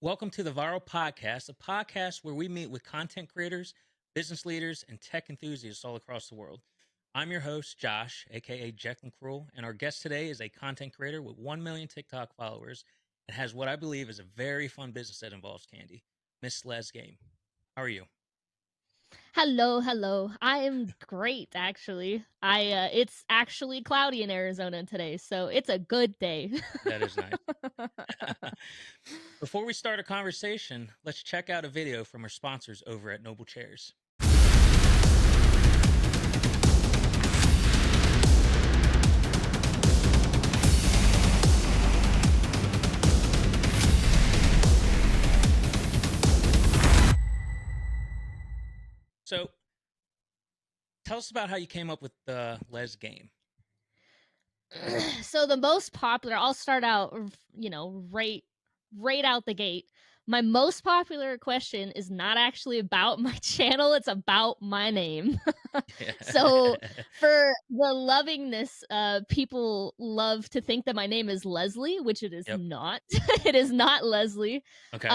Welcome to the Vyral Podcast, a podcast where we meet with content creators, business leaders, and tech enthusiasts all across the world. I'm your host, Josh, aka Jekyll and Cruel, and our guest today is a content creator with 1 million TikTok followers and has what I believe is a very fun business that involves candy, Miss Lezzgame. How are you? Hello. I am great actually. It's actually cloudy in Arizona today, so it's a good day. That is nice. Before we start a conversation, let's check out a video from our sponsors over at Noble Chairs. So, tell us about how you came up with the Lezzgame. So the most popular, I'll start out, right out the gate. My most popular question is not actually about my channel, it's about my name. So for the lovingness, people love to think that my name is Leslie, which it is Yep. not. It is not Leslie. Okay.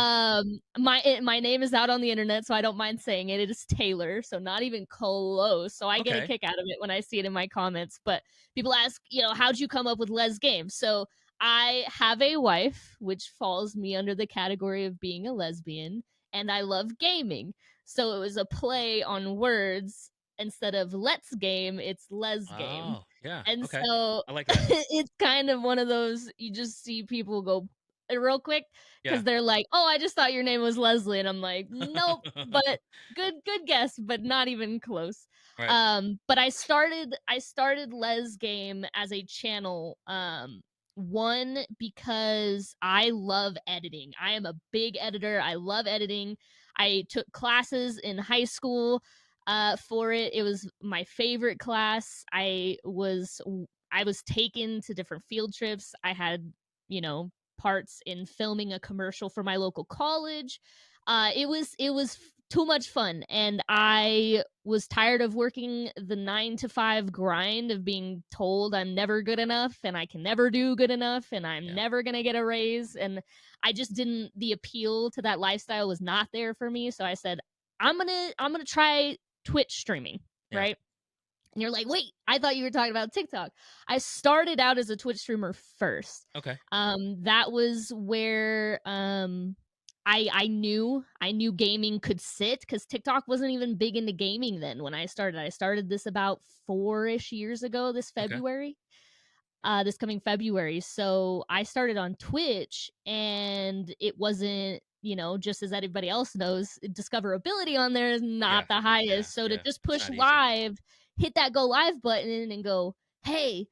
My name is out on the internet, so I don't mind saying it. It is Taylor, so not even close. So I get a Okay. kick out of it when I see it in my comments. But people ask, how'd you come up with Lezzgame? So I have a wife, which falls me under the category of being a lesbian, and I love gaming. So it was a play on words. Instead of let's game, it's Lezzgame. Oh, yeah. And Okay. so I like that. it's kind of one of those you just see people go real quick because Yeah. they're like, "Oh, I just thought your name was Leslie," and I'm like, "Nope," but good guess, but not even close. Right. But I started Lezzgame as a channel. One because I love editing. I am a big editor. I love editing. I took classes in high school for it. It was my favorite class. I was taken to different field trips. I had, parts in filming a commercial for my local college. It was too much fun, and I was tired of working the 9 to 5 grind of being told I'm never good enough and I can never do good enough and I'm Yeah. never gonna get a raise. And I just didn't. The appeal to that lifestyle was not there for me. So I said, I'm gonna try Twitch streaming, Yeah. right? And you're like, wait, I thought you were talking about TikTok. I started out as a Twitch streamer first. Okay. That was where I knew gaming could sit because TikTok wasn't even big into gaming then when I started. I started this about 4-ish years ago this Okay. February. This coming February. So I started on Twitch and it wasn't, just as everybody else knows, discoverability on there is Yeah. not the Yeah. highest. So to Yeah. just It's push not easy. live, hit that go live button and go, hey,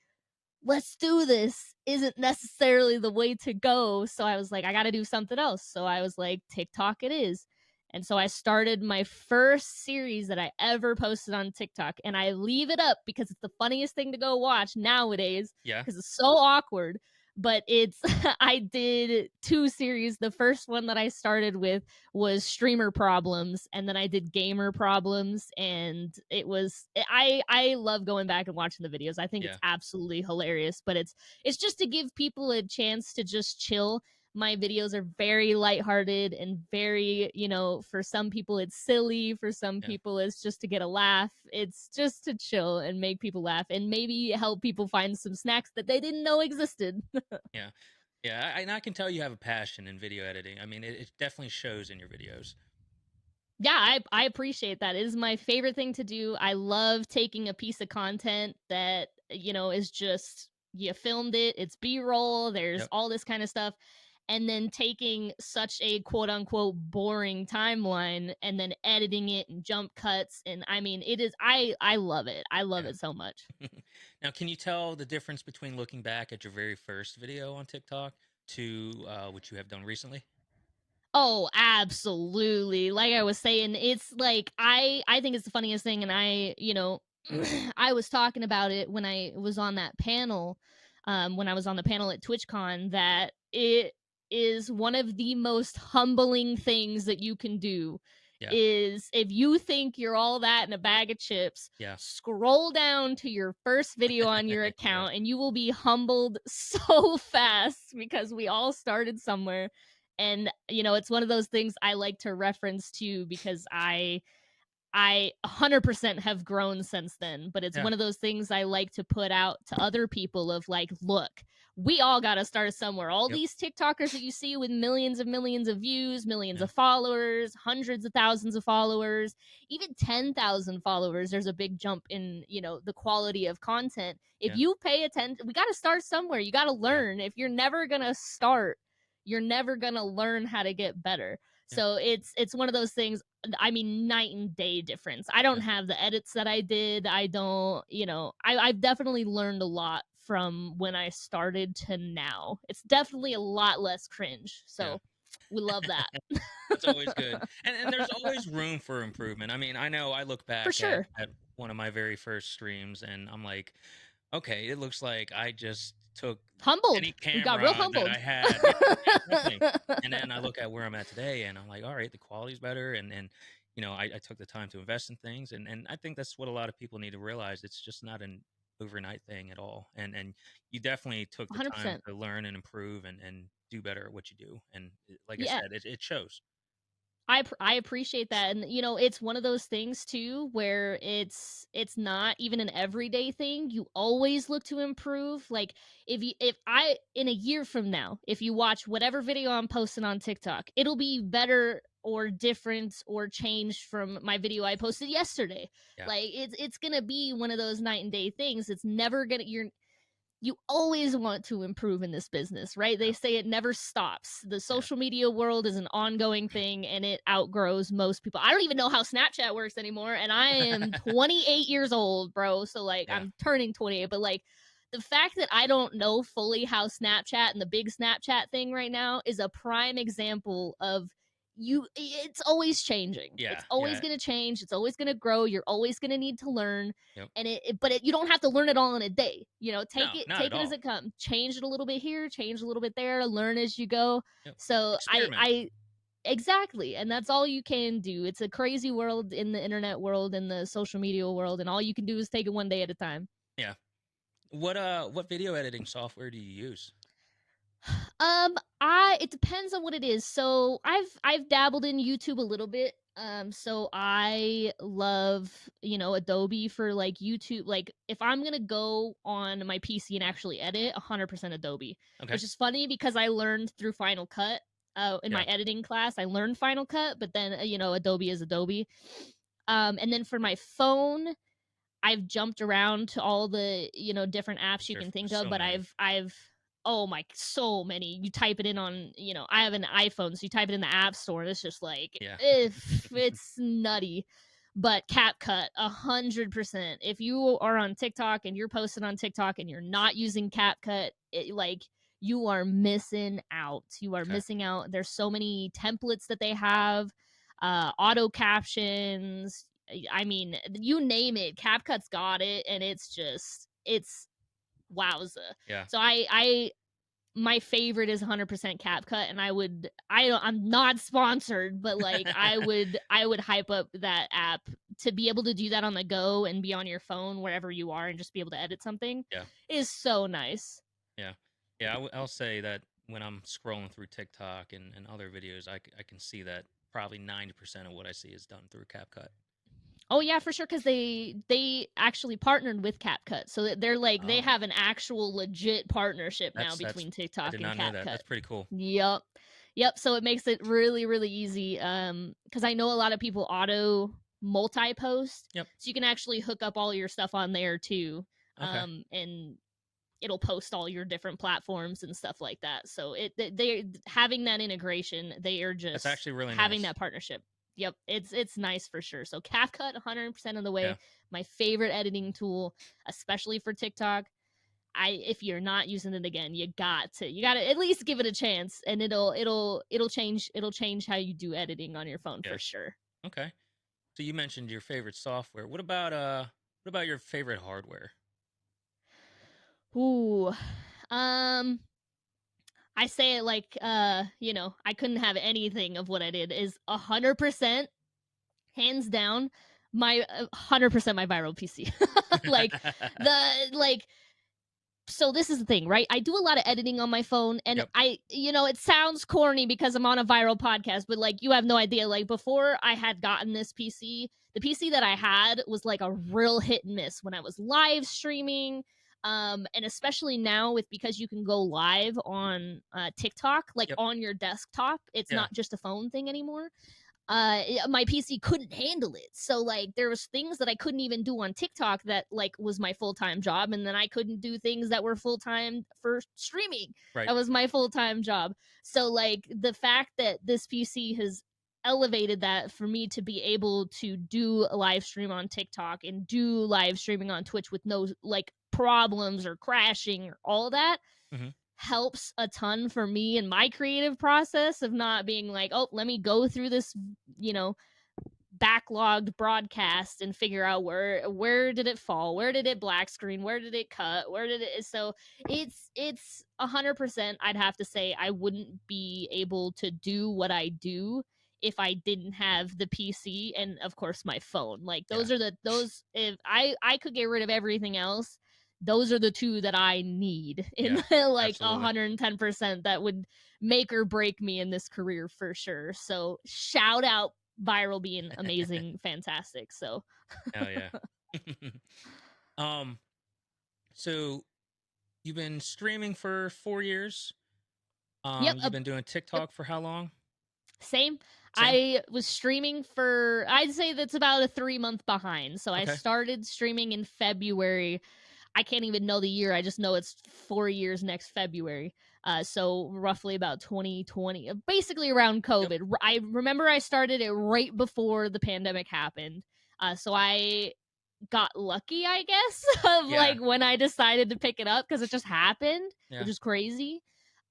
let's do this isn't necessarily the way to go. So I was like, I got to do something else. So I was like, TikTok it is. And so I started my first series that I ever posted on TikTok. And I leave it up because it's the funniest thing to go watch nowadays Yeah. because it's so awkward. But it's, I did 2 series. The first one that I started with was streamer problems, and then I did gamer problems, and I love going back and watching the videos. I think Yeah. it's absolutely hilarious, but it's just to give people a chance to just chill. My videos are very lighthearted and very, for some people it's silly, for some Yeah. people it's just to get a laugh. It's just to chill and make people laugh and maybe help people find some snacks that they didn't know existed. Yeah. Yeah. And I can tell you have a passion in video editing. I mean, it definitely shows in your videos. Yeah, I appreciate that. It is my favorite thing to do. I love taking a piece of content that, is just you filmed it, it's B-roll, there's Yep. all this kind of stuff, and then taking such a quote unquote boring timeline and then editing it and jump cuts. And I mean, it is I love it. I love Yeah. it so much. Now, can you tell the difference between looking back at your very first video on TikTok to what you have done recently? Oh, absolutely. Like I was saying, it's like I think it's the funniest thing, and I was talking about it when I was on that panel, when I was on the panel at TwitchCon, that it is one of the most humbling things that you can do. Yeah. Is if you think you're all that in a bag of chips, Yeah. scroll down to your first video on your Yeah. account and you will be humbled so fast because we all started somewhere And it's one of those things I like to reference to because I 100% have grown since then, but it's Yeah. one of those things I like to put out to other people of like, look, we all got to start somewhere. All Yep. these TikTokers that you see with millions of views, millions Yeah. of followers, hundreds of thousands of followers, even 10,000 followers, there's a big jump in, the quality of content. If Yeah. you pay attention, we got to start somewhere. You got to Yeah. learn. If you're never going to start, you're never going to learn how to get better. Yeah. So it's one of those things. I mean, night and day difference. I don't Yeah. have the edits that I did. I don't, I've definitely learned a lot from when I started to now. It's definitely a lot less cringe. Yeah. So we love that. That's always good. And there's always room for improvement. I mean, I know I look For back sure. at one of my very first streams and I'm like, okay, it looks like I just took Humbled. any We got real camera that I humbled. had. Yeah, yeah, definitely. And then I look at where I'm at today and I'm like, all right, the quality's better. And I took the time to invest in things. And I think that's what a lot of people need to realize. It's just not an overnight thing at all. And you definitely took the time 100%. to learn and improve and do better at what you do. And like I Yeah. said, it shows. I appreciate that, and it's one of those things too where it's not even an everyday thing. You always look to improve. Like if I in a year from now, if you watch whatever video I'm posting on TikTok, it'll be better or different or changed from my video I posted yesterday. Yeah. Like it's gonna be one of those night and day things. It's never gonna you always want to improve in this business, right? They Yeah. say it never stops. The Yeah. social media world is an ongoing thing and it outgrows most people. I don't even know how Snapchat works anymore. And I am 28 years old, bro. So, like, Yeah. I'm turning 28, but like, the fact that I don't know fully how Snapchat and the big Snapchat thing right now is a prime example of it's always changing. Yeah. It's always Yeah. going to change. It's always going to grow. You're always going to need to learn, Yep. and you don't have to learn it all in a day. No, not Take at it as all. it comes, change it a little bit here, change a little bit there, learn as you go. Yep. So Experiment. I exactly, and that's all you can do. It's a crazy world in the internet world and the social media world, and all you can do is take it one day at a time. Yeah. What video editing software do you use? I It depends on what it is. So I've dabbled in YouTube a little bit. So I love, Adobe for like YouTube. Like if I'm gonna go on my PC and actually edit, 100% Adobe. Okay. Which is funny because I learned through Final Cut. In my Yeah. editing class, I learned Final Cut, but then Adobe is Adobe. And then for my phone, I've jumped around to all the, different apps you There's can think of, so but many. I've oh my, so many. You type it in on, I have an iPhone, so you type it in the App Store, and it's just like, Yeah. if it's nutty. But CapCut, 100%. If you are on TikTok and you're posting on TikTok and you're not using CapCut, like you are missing out. You are Okay. missing out. There's so many templates that they have, auto captions. I mean, you name it, CapCut's got it, and it's wowza. Yeah. So I my favorite is 100% CapCut, and I'm not sponsored, but like I would hype up that app to be able to do that on the go and be on your phone wherever you are and just be able to edit something Yeah. is so nice. Yeah. Yeah. I'll say that when I'm scrolling through TikTok and other videos, I can see that probably 90% of what I see is done through CapCut. Oh yeah, for sure, because they actually partnered with CapCut, so they're like they Oh, have an actual legit partnership now that's between I TikTok did and not know that. CapCut. That's pretty cool. Yep, yep. So it makes it really really easy. Because I know a lot of people auto multi post, Yep. so you can actually hook up all your stuff on there too. Okay. And it'll post all your different platforms and stuff like that. So they're having that integration. They are That's just actually really having nice. that partnership. Yep, it's nice for sure. So CapCut, 100% of the Yeah. way. My favorite editing tool, especially for TikTok. If you're not using it again, you got to at least give it a chance, and it'll change how you do editing on your phone Yeah. for sure. Okay. So you mentioned your favorite software. What about your favorite hardware? Ooh, um, I say it like I couldn't have anything of what I did is 100% hands down my 100% my Vyral PC. Like the like so this is the thing, right? I do a lot of editing on my phone, and Yep. it sounds corny because I'm on a viral podcast, but like you have no idea. Like before I had gotten this PC, the PC that I had was like a real hit and miss when I was live streaming. And especially now with because you can go live on TikTok, like Yep. on your desktop, it's Yeah. not just a phone thing anymore. My PC couldn't handle it. So like there was things that I couldn't even do on TikTok that like was my full-time job, and then I couldn't do things that were full-time for streaming. Right. That was my full-time job. So like the fact that this PC has elevated that for me to be able to do a live stream on TikTok and do live streaming on Twitch with no like problems or crashing or all that Hmm. helps a ton for me in my creative process of not being like, oh, let me go through this, you know, backlogged broadcast and figure out where did it fall, where did it black screen, where did it cut, where did it. So it's 100%. I'd have to say I wouldn't be able to do what I do if I didn't have the PC and of course my phone. Like Yeah. those if I could get rid of everything else, those are the two that I need in Yeah. like Absolutely. 110% that would make or break me in this career for sure. So shout out Vyral being amazing, fantastic. So Hell yeah. um. So you've been streaming for 4 years. yep, You've been doing yep, TikTok for how long? same. Same. I was streaming for I'd say that's about a 3 month behind. So I Okay. started streaming in February. I can't even know the year. I just know it's 4 years next February. So roughly about 2020, basically around Yep. COVID. I remember I started it right before the pandemic happened. So I got lucky, I guess, of Yeah. like when I decided to pick it up because it just happened, Yeah. which is crazy.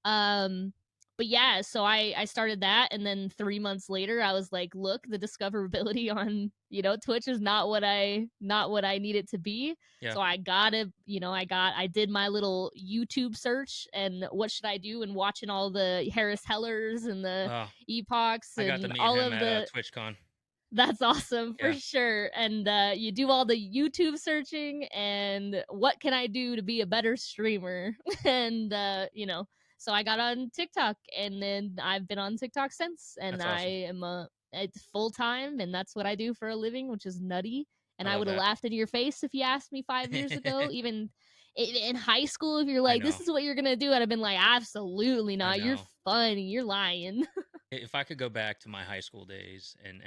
Um, but yeah, so I started that, and then 3 months later, I was like, look, the discoverability on Twitch is not what I need it to be. Yeah. So I got it, I did my little YouTube search and what should I do, and watching all the Harris Hellers and the Oh, Epochs I got to and meet all him of at the TwitchCon. that's awesome for Yeah. sure. And you do all the YouTube searching and what can I do to be a better streamer? and so I got on TikTok, and then I've been on TikTok since, and That's I awesome. am it's full time, and that's what I do for a living, which is nutty. I And I love would have that. laughed in your face if you asked me 5 years ago, even in high school, if you're I like, "This know. is what you're gonna do," I'd have been like, "Absolutely I not. You're know. funny. You're lying." If I could go back to my high school days and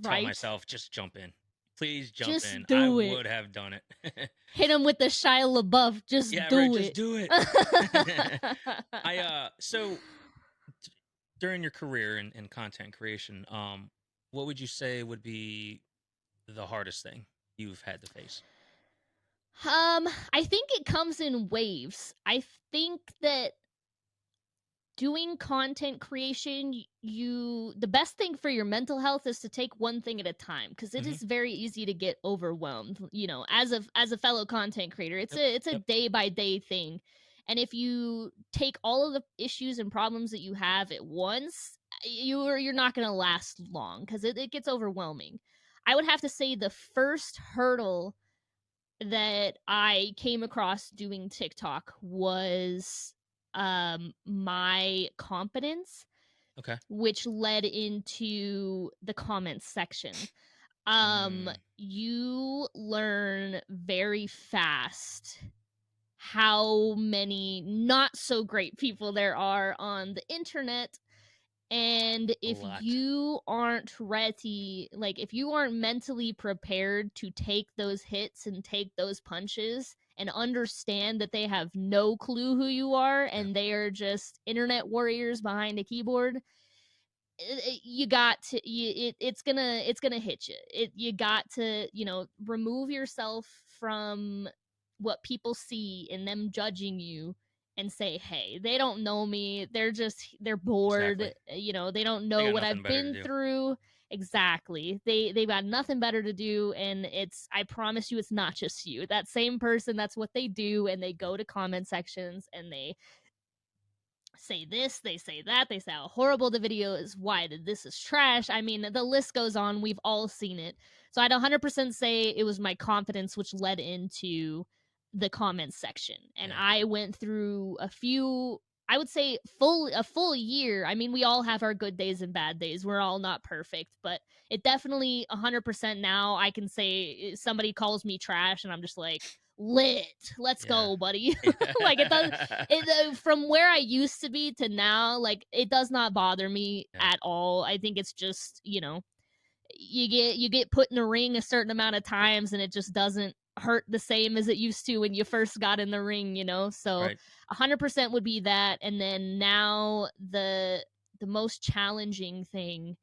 tell right? myself just jump in, please jump in, Just I do it. would have done it. Hit him with the Shia LaBeouf. Just Yeah, right. do Just it. do it. So during your career in content creation, what would you say would be the hardest thing you've had to face? I think it comes in waves. I think that doing content creation, the best thing for your mental health is to take one thing at a time, because it Hmm. is very easy to get overwhelmed, as a fellow content creator. It's Yep. a Yep. day by day thing. And if you take all of the issues and problems that you have at once, you're not going to last long, because it gets overwhelming. I would have to say the first hurdle that I came across doing TikTok was my confidence, Okay. which led into the comments section. Mm, You learn very fast how many not so great people there are on the internet, and a if lot. you aren't ready, like if you aren't mentally prepared to take those hits and take those punches and understand that they have no clue who you are Yeah. and they are just internet warriors behind a keyboard, you got to it's gonna hit you. You got to remove yourself from what people see and them judging you, and say, hey, they don't know me, they're bored, Exactly. they don't They know got what nothing I've better to been do. through. Exactly, they've got nothing better to do, and I promise you it's not just you. That same person, that's what they do, and they go to comment sections and they say this, they say that, they say how horrible the video is, why this is trash. I mean, the list goes on. We've all seen it. So I'd 100% say it was my confidence which led into the comments section. And Yeah. I went through a few, I would say a full year. I mean, we all have our good days and bad days. We're all not perfect, but it definitely 100% now I can say somebody calls me trash and I'm just like, lit. Let's Yeah. go, buddy. Like it does Yeah. from where I used to be to now, like it does not bother me Yeah. at all. I think it's just, you get put in the ring a certain amount of times and it just doesn't hurt the same as it used to when you first got in the ring. So Right. 100% would be that. And then now the most challenging thing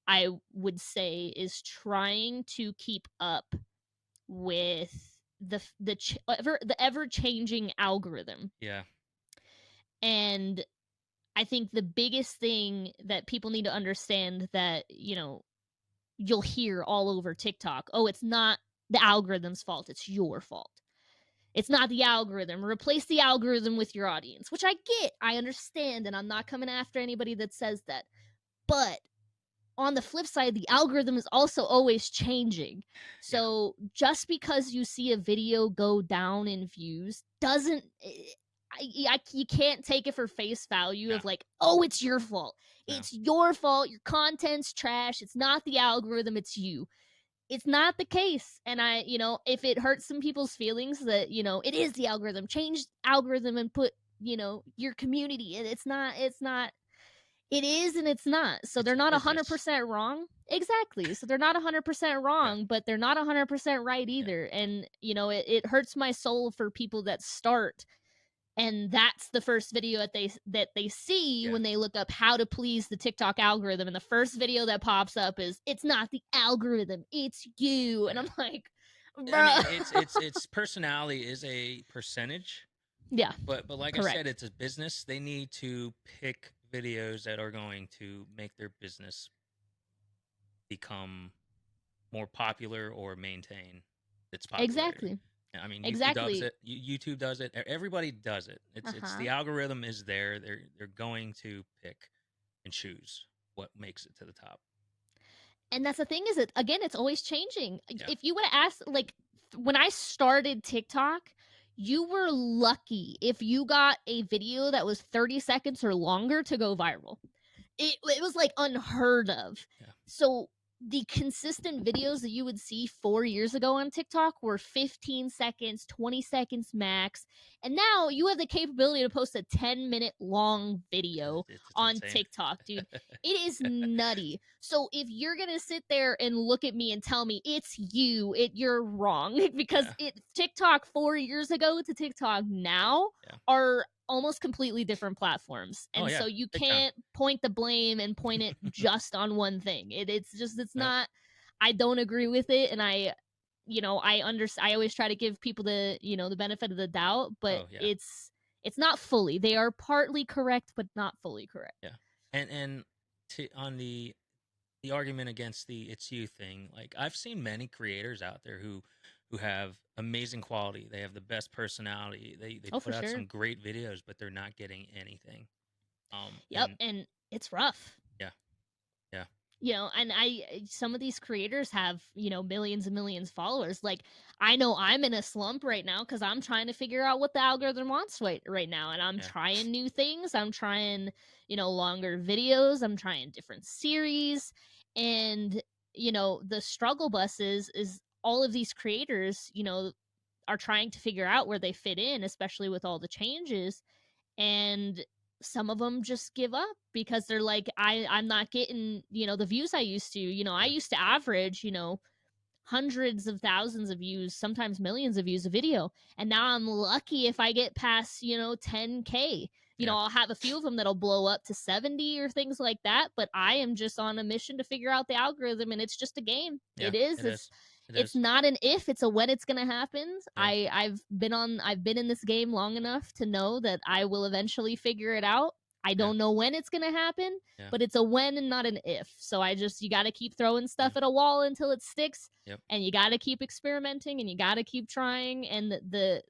I would say is trying to keep up with the ever changing algorithm. Yeah. And I think the biggest thing that people need to understand that, you'll hear all over TikTok, "Oh, it's not the algorithm's fault, it's your fault. It's not the algorithm. Replace the algorithm with your audience," which I get, I understand, and I'm not coming after anybody that says that. But on the flip side, the algorithm is also always changing. Yeah. So just because you see a video go down in views doesn't you can't take it for face value No. of like, oh, it's your fault. No. It's your fault. Your content's trash. It's not the algorithm. It's you. It's not the case. And if it hurts some people's feelings that, it is the algorithm, change algorithm and put, your community. And it's not, it is and it's not. So It's they're a not business. 100% wrong. Exactly. So they're not 100% Yeah. wrong, but they're not 100% right Yeah. either. And, it hurts my soul for people that start and that's the first video that they see Yeah. when they look up how to please the TikTok algorithm. And the first video that pops up is, "It's not the algorithm, it's you." And Yeah. I'm like, I mean, bruh. it's personality is a percentage, Yeah, but like I said, correct. it's a business. They need to pick videos that are going to make their business become more popular or maintain its popularity. Exactly. I mean, YouTube does Exactly. it. YouTube does it. Everybody does it. It's Uh-huh. the algorithm is there. They're going to pick and choose what makes it to the top. And that's the thing is that again, it's always changing. Yeah. If you would have asked, like when I started TikTok, you were lucky if you got a video that was 30 seconds or longer to go viral. It was like unheard of. Yeah. So the consistent videos that you would see 4 years ago on TikTok were 15 seconds, 20 seconds max. And now you have the capability to post a 10-minute long video It's on insane. TikTok, dude. It is nutty. So if you're gonna sit there and look at me and tell me it's you're wrong because Yeah. TikTok 4 years ago to TikTok now Yeah. are almost completely different platforms. Oh And yeah. so you Big time. can't point the blame and point it just on one thing. It's Nope. not. I don't agree with it, and I always try to give people the benefit of the doubt, but Oh yeah. it's not fully. They are partly correct, but not fully correct. Yeah. And to on the argument against the it's you thing, like I've seen many creators out there who have amazing quality. They have the best personality. They Oh, put for out sure. some great videos, but they're not getting anything. Yep, And and it's rough. yeah. Yeah. And some of these creators have, millions and millions of followers. Like, I know I'm in a slump right now because I'm trying to figure out what the algorithm wants right now. And I'm Yeah. trying new things. I'm trying, longer videos. I'm trying different series. And, the struggle bus is all of these creators, are trying to figure out where they fit in, especially with all the changes. And some of them just give up because they're like, I'm not getting, the views I used to. I Yeah. used to average, hundreds of thousands of views, sometimes millions of views a video. And now I'm lucky if I get past, 10K. Yeah. I'll have a few of them that'll blow up to 70 or things like that. But I am just on a mission to figure out the algorithm, and it's just a game. Yeah. It is. It is. It It's is. not an if, it's a when it's gonna happen. Yeah. I've been in this game long enough to know that I will eventually figure it out. I Yeah. don't know when it's gonna happen, Yeah. but it's a when and not an if. So you gotta keep throwing Yeah. stuff at a wall until it sticks, Yep. and you gotta keep experimenting and you gotta keep trying. And the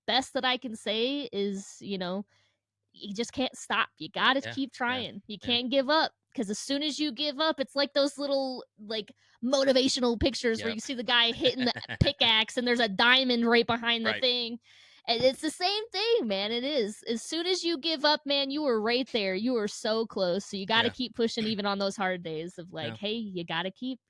best that I can say is, you just can't stop. You gotta Yeah. keep Yeah. trying. You Yeah. can't give up because as soon as you give up, it's like those little like motivational pictures where Yep. you see the guy hitting the pickaxe and there's a diamond right behind the Right. thing. And it's the same thing, man. It is. As soon as you give up, man, you were right there. You were so close. So you got to Yeah. keep pushing even on those hard days of like, No. hey, you got to keep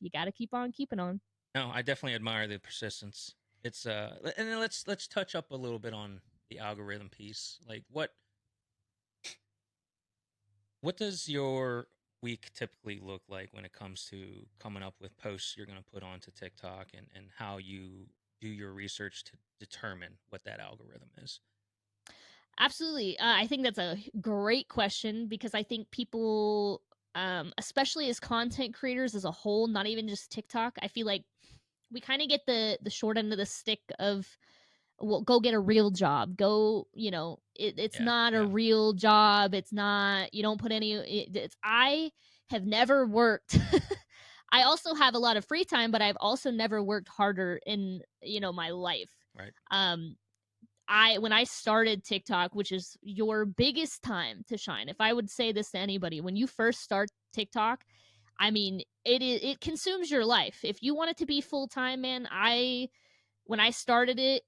on keeping on. No, I definitely admire the persistence. It's and then let's touch up a little bit on the algorithm piece. Like what does your week typically look like when it comes to coming up with posts you're going to put onto TikTok, and how you do your research to determine what that algorithm is? Absolutely. I think that's a great question because I think people, especially as content creators as a whole, not even just TikTok, I feel like we kind of get the short end of the stick of, well, go get a real job. Go, it's Yeah. not a Yeah. real job. It's not. You don't put any. I have never worked. I also have a lot of free time, but I've also never worked harder in my life. Right. Um, when I started TikTok, which is your biggest time to shine. If I would say this to anybody, when you first start TikTok, I mean, it consumes your life. If you want it to be full time, man, when I started it,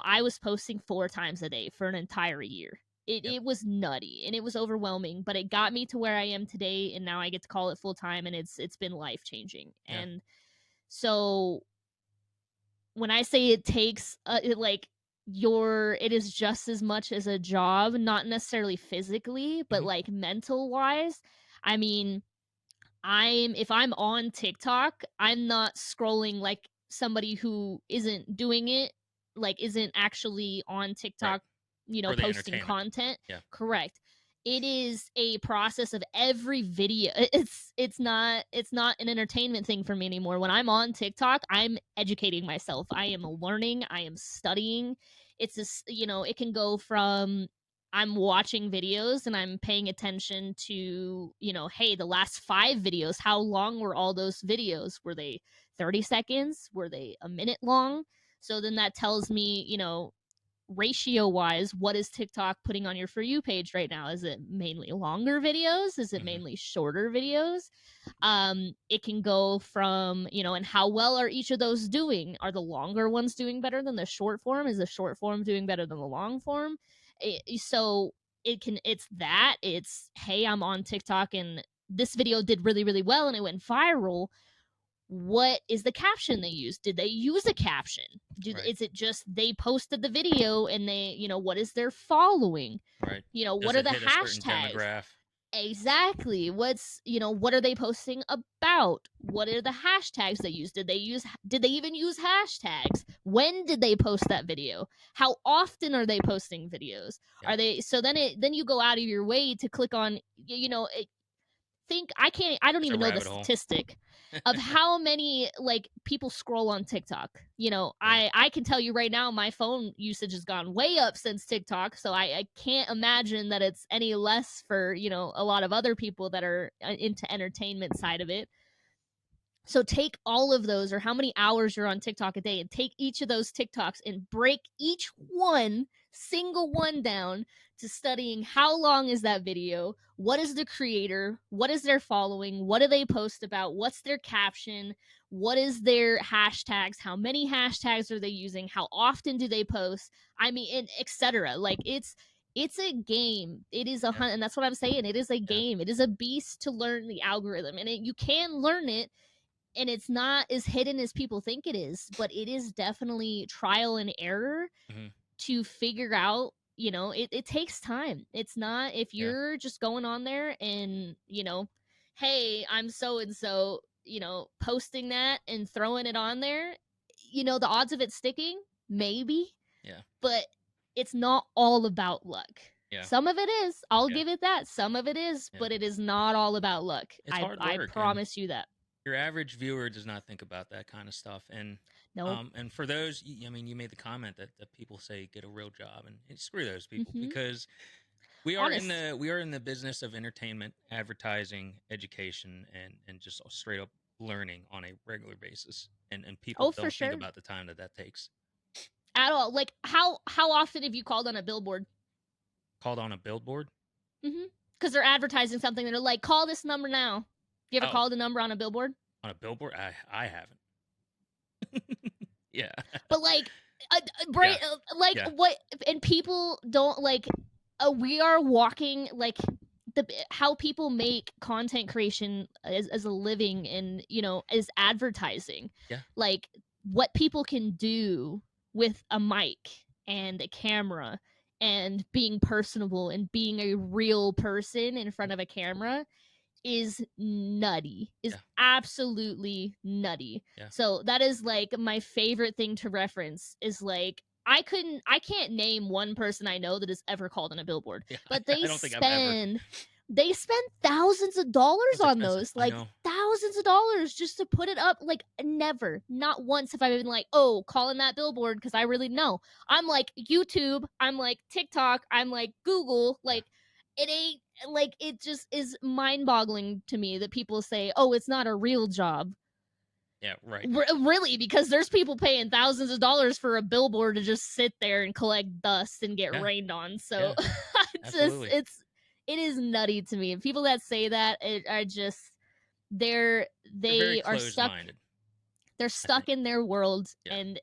I was posting 4 times a day for an entire year. It Yep. it was nutty and it was overwhelming, but it got me to where I am today, and now I get to call it full time, and it's been life changing. Yeah. And so when I say it takes it is just as much as a job, not necessarily physically, but Hmm. like mental wise. I mean, if I'm on TikTok, I'm not scrolling like somebody who isn't doing it, like isn't actually on Right. TikTok, For the posting entertainment. content. Yeah. Correct. It is a process of every video. It's not an entertainment thing for me anymore. When I'm on TikTok, I'm educating myself. I am learning, I am studying. It's just, it can go from I'm watching videos and I'm paying attention to, hey, the last 5 videos, how long were all those videos? Were they 30 seconds? Were they a minute long? So then that tells me, ratio wise, what is TikTok putting on your For You page right now? Is it mainly longer videos? Is it Hmm. mainly shorter videos? It can go from, and how well are each of those doing? Are the longer ones doing better than the short form? Is the short form doing better than the long form? So it's hey, I'm on TikTok and this video did really, really well and it went viral. What is the caption they used? Did they use a caption? Right. Is it just they posted the video and what is their following? Right. What Does are it the hit a certain hashtags? demographic? Exactly. What are they posting about? What are the hashtags they use? Did they even use hashtags? When did they post that video? How often are they posting videos? Yep. Are they so then you go out of your way to click on I don't It's a even know the rabbit hole. statistic of how many like people scroll on TikTok. Yeah. I can tell you right now my phone usage has gone way up since TikTok, so I can't imagine that it's any less for, a lot of other people that are into entertainment side of it. So take all of those or how many hours you're on TikTok a day and take each of those TikToks and break each single one down to studying how long is that video, what is the creator, what is their following, what do they post about, what's their caption, what is their hashtags, how many hashtags are they using, how often do they post, I mean, etc. Like it's a game. It is a Yeah. hunt, and that's what I'm saying. It is a Yeah. game. It is a beast to learn the algorithm, and you can learn it, and it's not as hidden as people think it is, but it is definitely trial and error Hmm. to figure out. It takes time. It's not if Yeah. you're just going on there and, hey, I'm so and so, posting that and throwing it on there, the odds of it sticking, maybe, Yeah. but it's not all about luck. Yeah. Some of it is. I'll Yeah. give it that. Some of it is, Yeah. but it is not all about luck. It's I hard I work, and promise you that. your average viewer does not think about that kind of stuff. Nope. And for those, I mean, you made the comment that people say get a real job, and screw those people, Mhm. because we are in Honest. the business of entertainment, advertising, education, and just straight up learning on a regular basis. And people Oh, for don't think sure. about the time that takes. At all. Like how often have you called on a billboard? Called on a billboard? Mhm. because they're advertising something. They're like, call this number now. You ever Oh, called a number on a billboard? on a billboard? I haven't. Yeah. But like, Yeah. like Yeah. what? And people don't like. We are walking like how people make content creation as a living, and as advertising. Yeah. Like what people can do with a mic and a camera and being personable and being a real person in front of a camera is nutty, is Yeah. absolutely nutty. Yeah. So that is like my favorite thing to reference is like I can't name one person I know that has ever called on a billboard, Yeah. but I don't think I've ever. they spend thousands of dollars It's on expensive. those, I like know. thousands of dollars just to put it up. Like never, not once have I been like, oh, calling that billboard, because I really know. I'm like YouTube, I'm like TikTok, I'm like Google, like it ain't like it just is mind-boggling to me that people say, oh, it's not a real job. Yeah. Right. Really, because there's people paying thousands of dollars for a billboard to just sit there and collect dust and get Yeah. rained on. So Yeah. Absolutely. it is nutty to me. People that say that are just They're very they are stuck closed-minded. they're stuck in their world. Yeah. And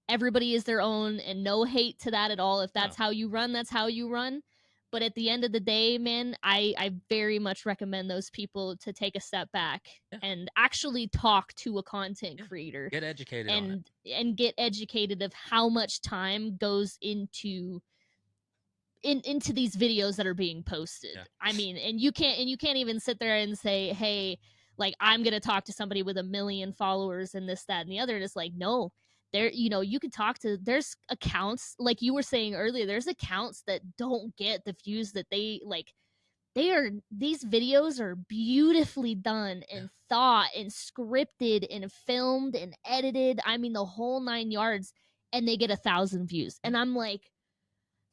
everybody is their own, and no hate to that at all. If that's No. how you run, that's how you run. But at the end of the day, man, I very much recommend those people to take a step back and actually talk to a content creator, Get educated on it. and get educated of how much time goes into these videos that are being posted. Yeah. I mean, and you can't even sit there and say, hey, like I'm gonna talk to somebody with 1 million followers and this, that, and the other. And it's like, no, there, you can talk to, there's accounts, like you were saying earlier, there's accounts that don't get the views that these videos are beautifully done and thought and scripted and filmed and edited. I mean, the whole 9 yards, and they get 1,000 views. And I'm like,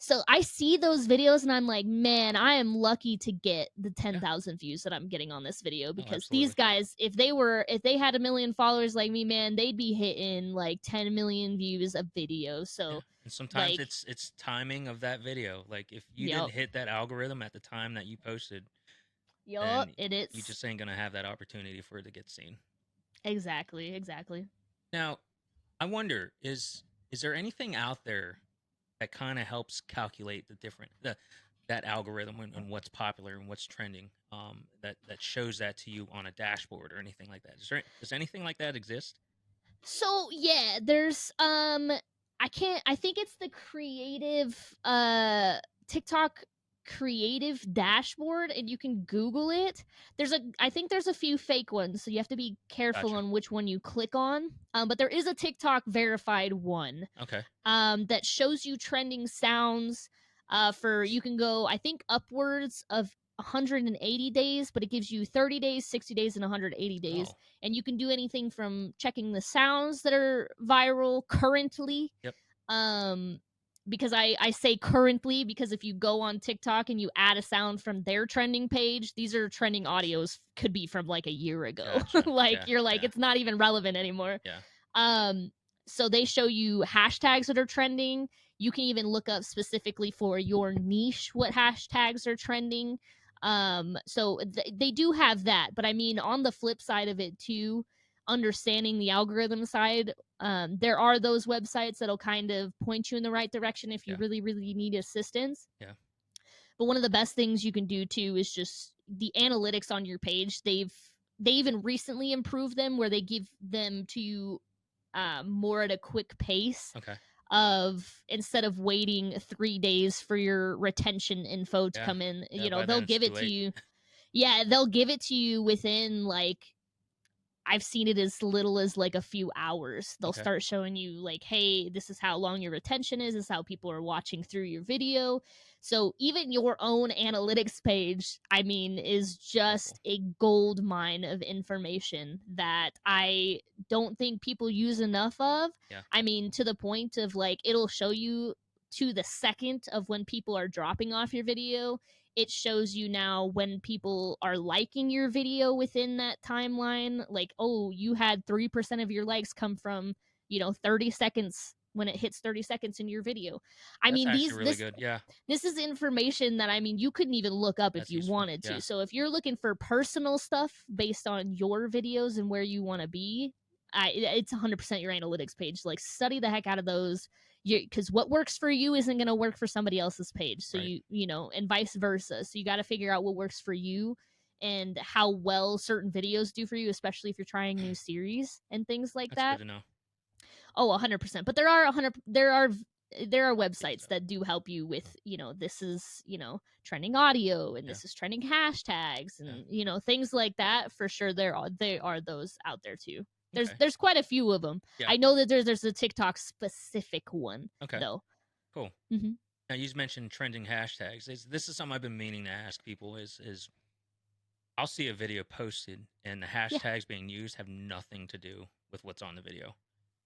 so I see those videos and I'm like, man, I am lucky to get the 10,000 views that I'm getting on this video, because these guys, if they had 1 million followers like me, man, they'd be hitting like 10 million views a video. So and sometimes like, it's timing of that video. Like if you didn't hit that algorithm at the time that you posted, then you just ain't gonna have that opportunity for it to get seen. Exactly. Now, I wonder, is there anything out there that kind of helps calculate that algorithm and what's popular and what's trending, that shows that to you on a dashboard or anything like that? Does anything like that exist? So yeah, there's I think it's the creative TikTok creative dashboard, and you can Google it. I think there's a few fake ones, so you have to be careful on which one you click on. But there is a TikTok verified one. Okay. That shows you trending sounds. You can go, I think, upwards of 180 days, but it gives you 30 days, 60 days, and 180 days. Oh. And you can do anything from checking the sounds that are viral currently. Yep. Because I say currently, because if you go on TikTok and you add a sound from their trending page, these are trending audios, could be from like a year ago. Gotcha. You're like, it's not even relevant anymore. Yeah. So they show you hashtags that are trending. You can even look up specifically for your niche what hashtags are trending. So they do have that. But I mean, on the flip side of it too, understanding the algorithm side, there are those websites that'll kind of point you in the right direction if you really, really need assistance. Yeah. But one of the best things you can do too is just the analytics on your page. They even recently improved them, where they give them to you more at a quick pace. Okay. Of instead of waiting 3 days for your retention info to come in, they'll give it to you. Yeah, they'll give it to you within like, I've seen it as little as like a few hours. They'll start showing you like, hey, this is how long your retention is. This is how people are watching through your video. So even your own analytics page, I mean, is just a gold mine of information that I don't think people use enough of. Yeah. I mean, to the point of like, it'll show you to the second of when people are dropping off your video. It shows you now when people are liking your video within that timeline. Like, oh, you had 3% of your likes come from, 30 seconds when it hits 30 seconds in your video. I That's mean, actually these really good. Yeah, this is information that, I mean, you couldn't even look up if that's you useful. wanted Yeah, to. So if you're looking for personal stuff based on your videos and where you want to be, it's 100% your analytics page. Like, study the heck out of those, because what works for you isn't going to work for somebody else's page. So right. you know, and vice versa. So you got to figure out what works for you and how well certain videos do for you, especially if you're trying new series and things like That's good that. to know. Oh, 100%. But there are Yes, websites that do help you with, this is, trending audio, and yeah, this is trending hashtags, yeah. and things like that. For sure, they are those out there too. there's Okay. there's quite a few of them. Yeah. I know that there's a TikTok specific one Okay. though. Cool. Hmm. Now you mentioned trending hashtags. This is something I've been meaning to ask people. Is I'll see a video posted and the Yeah. hashtags being used have nothing to do with what's on the video,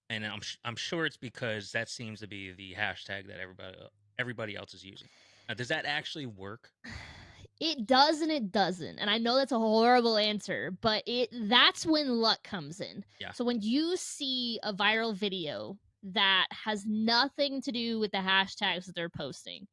and I'm sure it's because that seems to be the hashtag that everybody else is using. Now, does that actually work? It does and it doesn't. And I know that's a horrible answer, but that's when luck comes in. Yeah. So when you see a viral video that has nothing to do with the hashtags that they're posting,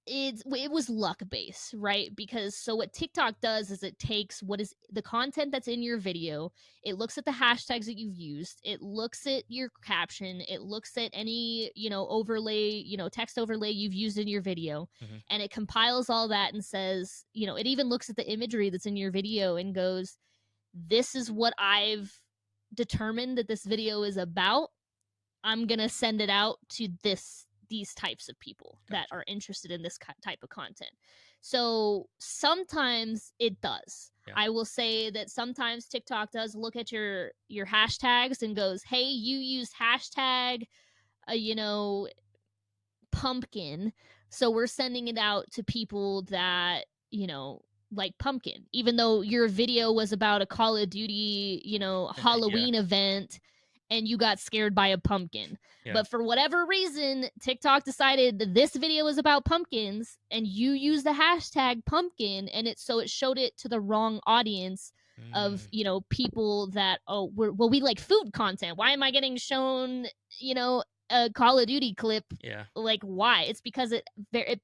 it was luck based, right? Because so what TikTok does is it takes what is the content that's in your video, it looks at the hashtags that you've used, it looks at your caption, it looks at any, overlay, text overlay you've used in your video, Hmm. and it compiles all that and says, it even looks at the imagery that's in your video and goes, this is what I've determined that this video is about. I'm going to send it out to these types of people that Gotcha. are interested in this type of content. So sometimes it does. Yeah. I will say that sometimes TikTok does look at your hashtags and goes, "Hey, you used hashtag, you know, pumpkin, so we're sending it out to people that, like pumpkin, even though your video was about a Call of Duty, Yeah. Halloween event, and you got scared by a pumpkin. Yeah. But for whatever reason, TikTok decided that this video was about pumpkins, and you used the hashtag pumpkin, and it showed it to the wrong audience of, Mm, people that, we like food content. Why am I getting shown, a Call of Duty clip? yeah. Like, why? It's because it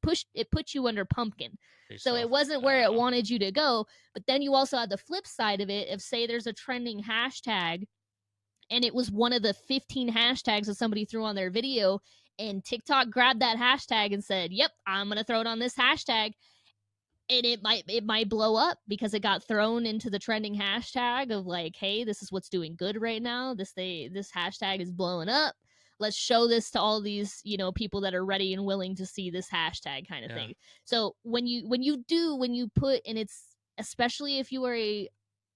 put you under pumpkin. Based So it off. wasn't where it wanted you to go. But then you also had the flip side of it, of, say there's a trending hashtag and it was one of the 15 hashtags that somebody threw on their video, and TikTok grabbed that hashtag and said, "Yep, I'm going to throw it on this hashtag." And it might blow up because it got thrown into the trending hashtag of, like, hey, this is what's doing good right now, this hashtag is blowing up, let's show this to all these, people that are ready and willing to see this hashtag, kind of Yeah. thing. So when you put, and it's especially if you are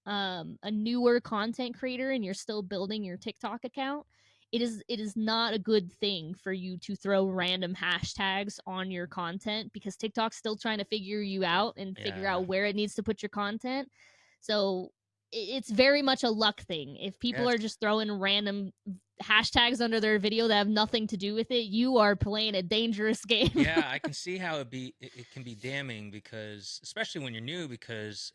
a newer content creator and you're still building your TikTok account, it is not a good thing for you to throw random hashtags on your content, because TikTok's still trying to figure you out and figure Yeah. out where it needs to put your content. So it's very much a luck thing. If people Yes. are just throwing random hashtags under their video that have nothing to do with it, you are playing a dangerous game. Yeah, I can see how it can be damning, because especially when you're new, because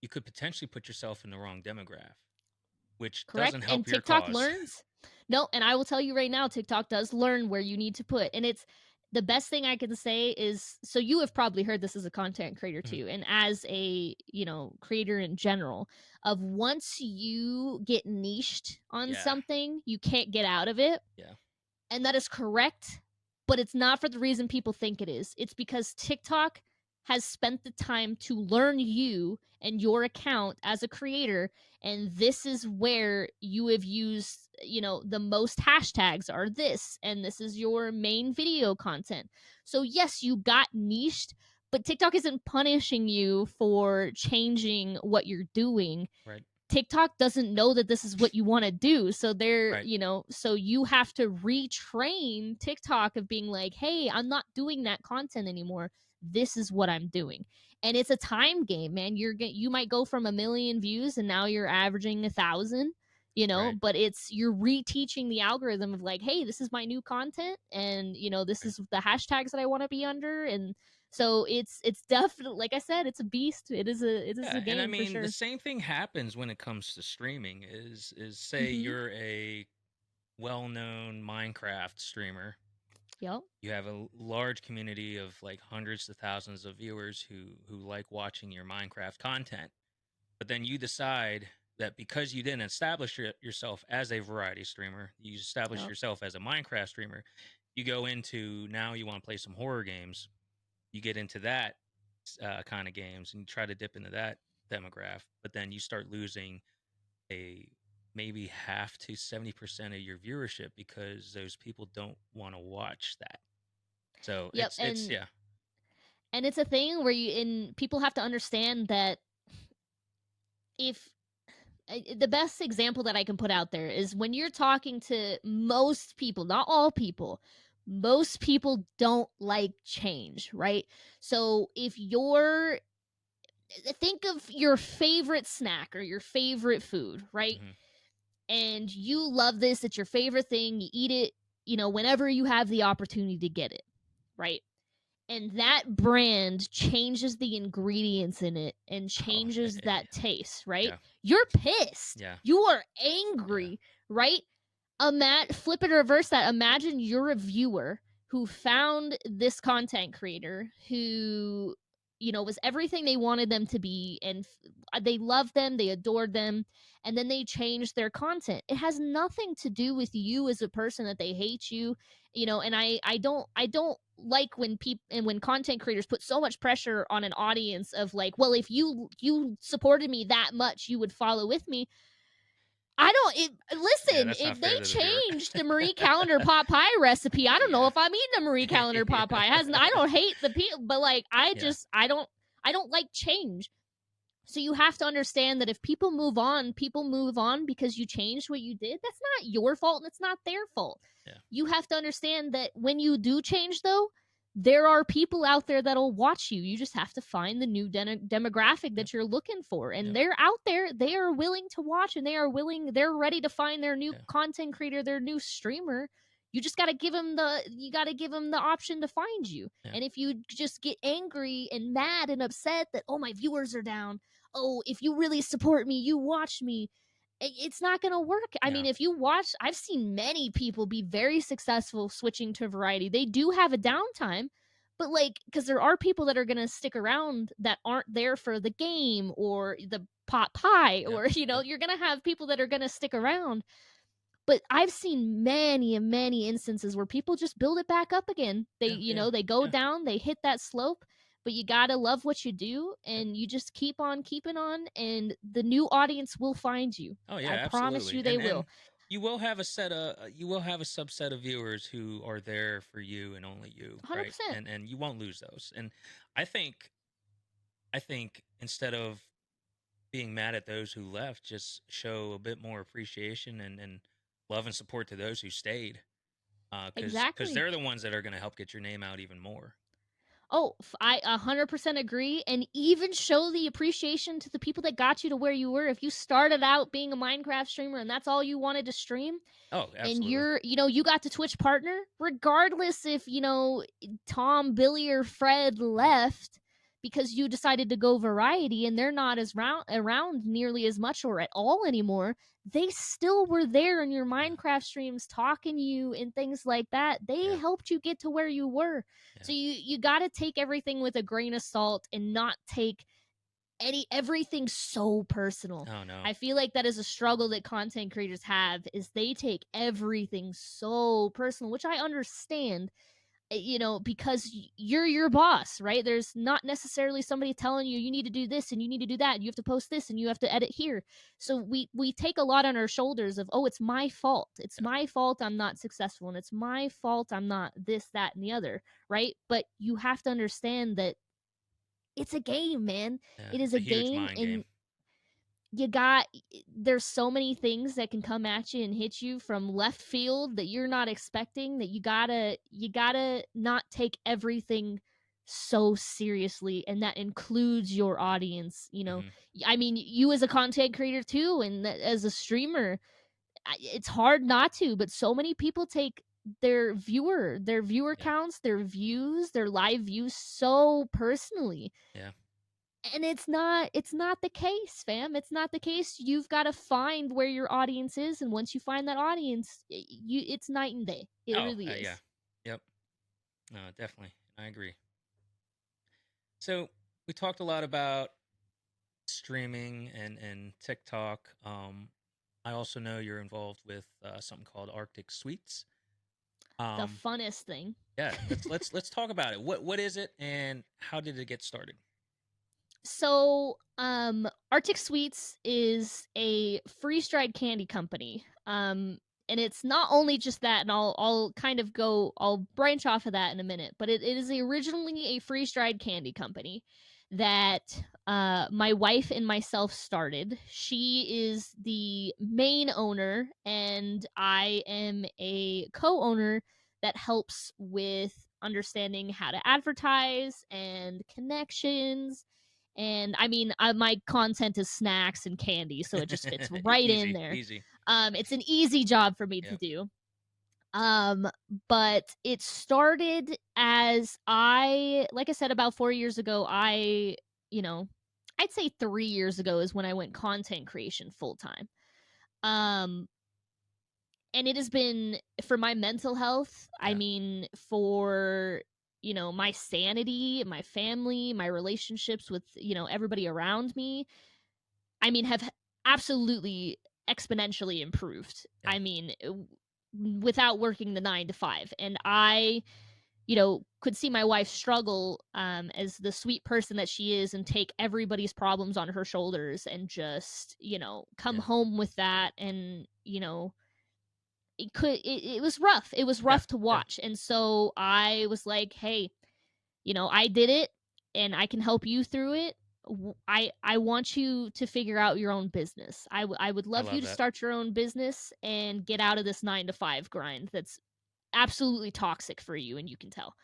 you could potentially put yourself in the wrong demographic, which doesn't Correct. And help your TikTok cause. learns. No, and I will tell you right now, TikTok does learn where you need to put. And it's the best thing I can say is, so you have probably heard this as a content creator Mhm. too, and as a, creator in general, of once you get niched on Yeah. something, you can't get out of it. Yeah. And that is correct, but it's not for the reason people think it is. It's because TikTok has spent the time to learn you and your account as a creator, and this is where you have used, the most hashtags are this, and this is your main video content. So yes, you got niched, but TikTok isn't punishing you for changing what you're doing. Right. TikTok doesn't know that this is what you want to do. So Right. so you have to retrain TikTok of being like, hey, I'm not doing that content anymore. This is what I'm doing. And it's a time game, man. You might go from 1 million views and now you're averaging 1,000, Right. but you're reteaching the algorithm of, like, hey, this is my new content, and this Right. is the hashtags that I want to be under. And so it's definitely, like I said, it's a beast. It is a Yeah, and I game for mean the sure. same thing happens when it comes to streaming. Is say Hmm. you're a well-known Minecraft streamer, Yep. you have a large community of like hundreds to thousands of viewers who like watching your Minecraft content. But then you decide that because you didn't establish yourself as a variety streamer, you establish Yep. yourself as a Minecraft streamer. You go into now you want to play some horror games. You get into that kind of games and you try to dip into that demographic, but then you start losing a maybe half to 70% of your viewership because those people don't want to watch that. So Yep. it's yeah. And it's a thing where people have to understand that if the best example that I can put out there is when you're talking to most people, not all people, most people don't like change, right? So if you're think of your favorite snack or your favorite food, right? Hmm. And you love this, it's your favorite thing, you eat it, whenever you have the opportunity to get it, right? And that brand changes the ingredients in it and Oh, changes that taste, right? yeah, You're pissed. yeah, You are yeah. angry, right? Flip it or reverse that. Imagine you're a viewer who found this content creator who, was everything they wanted them to be, and they loved them, they adored them, and then they changed their content. It has nothing to do with you as a person that they hate you, and I don't like when people and when content creators put so much pressure on an audience of like, well, if you supported me that much, you would follow with me. I don't Yeah, listen, that's not if they fair to the viewer. changed the Marie Calendar pot pie recipe, I don't know Yeah. if I'm eating a Marie Calendar pot pie. I don't hate the people, but like Yeah. I don't like change. So you have to understand that if people move on because you changed what you did. That's not your fault and it's not their fault. Yeah. You have to understand that when you do change, though, there are people out there that'll watch you. You just have to find the new demographic Yep. that you're looking for. And Yep. they're out there. They are willing to watch and they're ready to find their new Yeah. content creator, their new streamer. You just got to give them the option to find you. Yeah. And if you just get angry and mad and upset that, oh, my viewers are down, oh, if you really support me, you watch me, it's not going to work. I Yeah. mean, if you watch, I've seen many people be very successful switching to variety. They do have a downtime, but like, because there are people that are going to stick around that aren't there for the game or the pot pie, Yep. or, Yep. you're going to have people that are going to stick around. But I've seen many and many instances where people just build it back up again. They, Yeah. Yeah. they go Yeah. down, they hit that slope, but you got to love what you do Yep. and you just keep on keeping on, and the new audience will find you. Oh yeah, I promise absolutely. you they And will. you will have a subset of viewers who are there for you and only you, right? 100%. And you won't lose those. And I think I think instead of being mad at those who left, just show a bit more appreciation and love and support to those who stayed. Because Exactly. they're the ones that are going to help get your name out even more. Oh, I 100% agree. And even show the appreciation to the people that got you to where you were. If you started out being a Minecraft streamer and that's all you wanted to stream, Oh, and absolutely. you got to Twitch partner, regardless if Tom, Billy, or Fred left because you decided to go variety and they're not as around nearly as much or at all anymore, they still were there in your Yeah. Minecraft streams talking to you and things like that. They Yeah. helped you get to where you were. Yeah. So you got to take everything with a grain of salt and not take everything so personal. Oh no. I feel like that is a struggle that content creators have, is they take everything so personal, which I understand, because you're your boss, right? There's not necessarily somebody telling you need to do this and you need to do that and you have to post this and you have to edit here. So we take a lot on our shoulders of, oh, it's my fault. It's Yeah. my fault I'm not successful and it's my fault I'm not this, that, and the other, right? But you have to understand that it's a game, man. Yeah. It is It's a a huge game, mind game. and there's so many things that can come at you and hit you from left field that you're not expecting, that you gotta not take everything so seriously, and that includes your audience. Hmm. I mean, you as a content creator too, and as a streamer, it's hard not to, but so many people take their viewer Yeah. counts, their views, their live views so personally. Yeah. And it's not the case, fam. It's not the case. You've got to find where your audience is, and once you find that audience, it's night and day. It Oh, really yeah. is. Yep. No, definitely. I agree. So we talked a lot about streaming and TikTok. I also know you're involved with something called Arctic Suites. The Um, funnest thing. yeah, let's talk about it. What is it, and how did it get started? So, Arctic Sweets is a freeze-dried candy company. And it's not only just that, and I'll branch off of that in a minute, but it is originally a freeze-dried candy company that my wife and myself started. She is the main owner, and I am a co-owner that helps with understanding how to advertise and connections. And I mean, my content is snacks and candy, so it just fits right in Easy, there. easy. It's an easy job for me to Yep. do. Um, but it started as like I said, about 4 years ago, you know, I'd say 3 years ago is when I went content creation full time. Um, and it has been for my mental health. I Yeah. mean, for my sanity, my family, my relationships with everybody around me. I mean, have absolutely exponentially improved. Yeah. I mean, without working the 9 to 5. And I, could see my wife struggle as the sweet person that she is and take everybody's problems on her shoulders and just, come Yeah. home with that. And, it was rough. It was Yeah. rough to Yeah. watch. And so I was like, hey, I did it and I can help you through it. I want you to figure out your own business. I would I love for you love to that. start your own business and get out of this 9 to 5 grind that's absolutely toxic for you, and you can tell.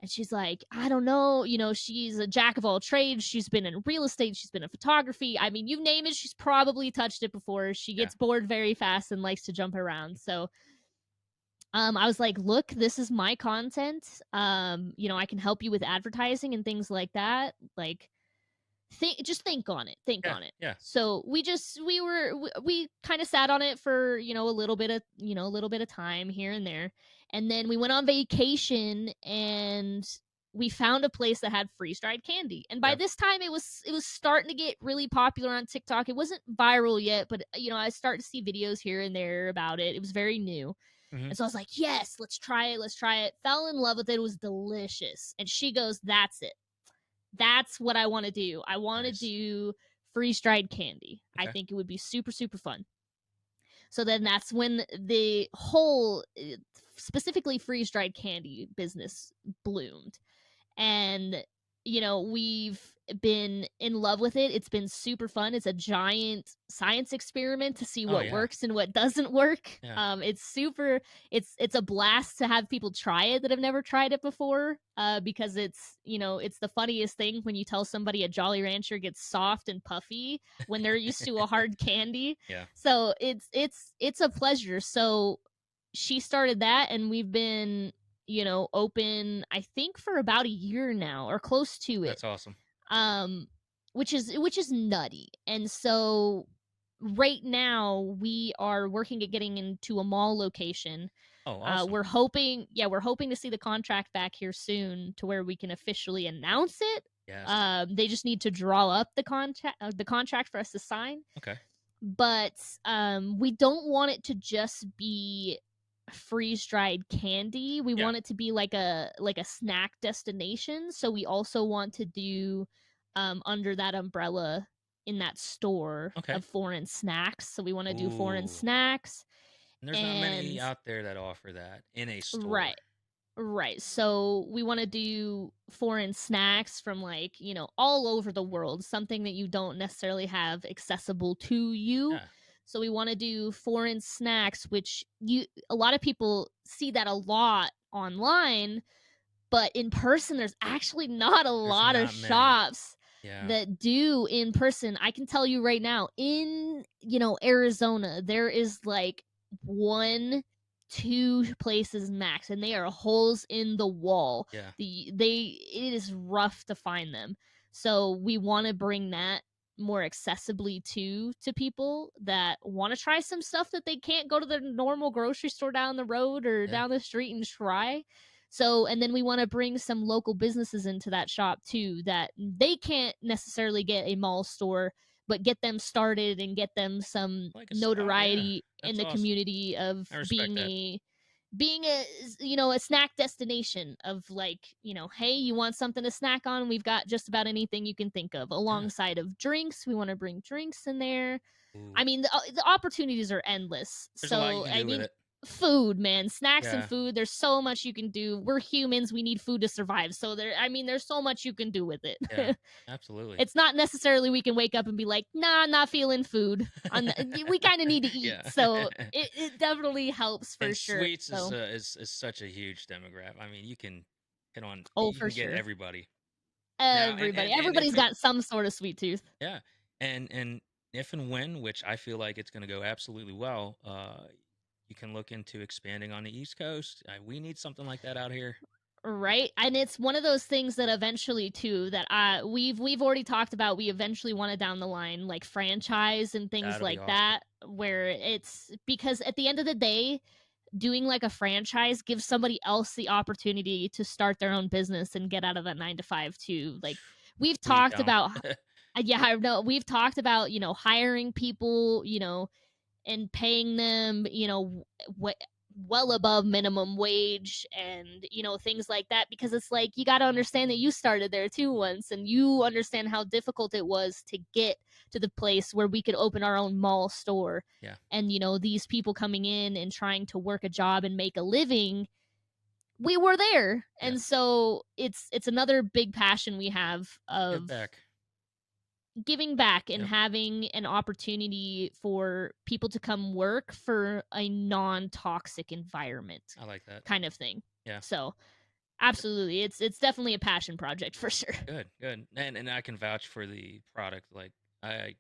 And she's like, I don't know. She's a jack of all trades. She's been in real estate. She's been in photography. I mean, you name it, she's probably touched it before. She Yeah. gets bored very fast and likes to jump around. So I was like, look, this is my content. I can help you with advertising and things like that. Like, just think on it. Think Yeah. on it. Yeah. So we kind of sat on it for a little bit of time here and there, and then we went on vacation and we found a place that had freeze dried candy. And by Yeah. this time, it was starting to get really popular on TikTok. It wasn't viral yet, but I started to see videos here and there about it. It was very new. Hmm. And so I was like, yes, let's try it. Let's try it. Fell in love with it. It was delicious. And she goes, that's it. That's what I want to do. I want to Nice. do freeze dried candy. I Okay. think it would be super, super fun. So then that's when the whole, specifically freeze dried candy business bloomed. And we've been in love with it. It's been super fun. It's a giant science experiment to see Oh what yeah. works and what doesn't work. Yeah. It's a blast to have people try it that have never tried it before, because it's the funniest thing when you tell somebody a Jolly Rancher gets soft and puffy when they're used to a hard candy. Yeah. So it's a pleasure. So she started that, and we've been open, I think, for about a year now or close to it. That's awesome. Um, which is nutty. And so right now we are working at getting into a mall location. Oh, awesome. We're hoping to see the contract back here soon to where we can officially announce it. Yes. They just need to draw up the contract for us to sign. Okay. But we don't want it to just be freeze dried candy. We Yeah. want it to be like a snack destination. So we also want to do under that umbrella in that store Okay. of foreign snacks. So we want to do foreign Ooh. snacks. And there's not many And out there that offer that in a store. right. Right. So we want to do foreign snacks from all over the world, something that you don't necessarily have accessible to you. Yeah. So we want to do foreign snacks, which a lot of people see that a lot online, but in person there's actually not a There's lot of not many. shops Yeah. that do in person. I can tell you right now, in Arizona, there is like one, two places max, and they are holes in the wall. Yeah. It is rough to find them. So we want to bring that more accessibly to people that want to try some stuff that they can't go to the normal grocery store down the road or Yeah. down the street and try. So, and then we want to bring some local businesses into that shop too that they can't necessarily get a mall store, but get them started and get them some Like a spot. Yeah. notoriety in That's the awesome. community of I respect that. being a a snack destination of like, hey, you want something to snack on, we've got just about anything you can think of. Yeah. Alongside of drinks, we want to bring drinks in there. Ooh. I mean, the opportunities are endless. There's a lot you So can I do with mean, it. food, man, snacks and Yeah. food, there's so much you can do. We're humans, we need food to survive. So there's so much you can do with Yeah. it. Absolutely. It's not necessarily we can wake up and be like, nah, not feeling food. We kind of need to eat, Yeah. so it definitely helps for And sure. sweets So, is such a huge demographic. I mean, you can hit on oh, you for can get sure. everybody. Now and Everybody's if it got some sort of sweet tooth. yeah. And if and when, which I feel like it's gonna go absolutely well, you can look into expanding on the East Coast. We need something like that out here. Right? And it's one of those things that eventually too that we've already talked about, we eventually want to down the line like franchise and things That'll be like awesome. that, where it's because at the end of the day, doing like a franchise gives somebody else the opportunity to start their own business and get out of that 9 to 5 too. Like we've We talked don't. about yeah, I know we've talked about, hiring people, and paying them, well above minimum wage and, things like that because it's like you got to understand that you started there too once and you understand how difficult it was to get to the place where we could open our own mall store. Yeah. And, these people coming in and trying to work a job and make a living, we were there. Yeah. And so it's another big passion we have Give of back. giving back and Yep. having an opportunity for people to come work for a non-toxic environment I like that. kind of thing. Yeah. So, absolutely, it's definitely a passion project for sure. Good, good. And I can vouch for the product. Like I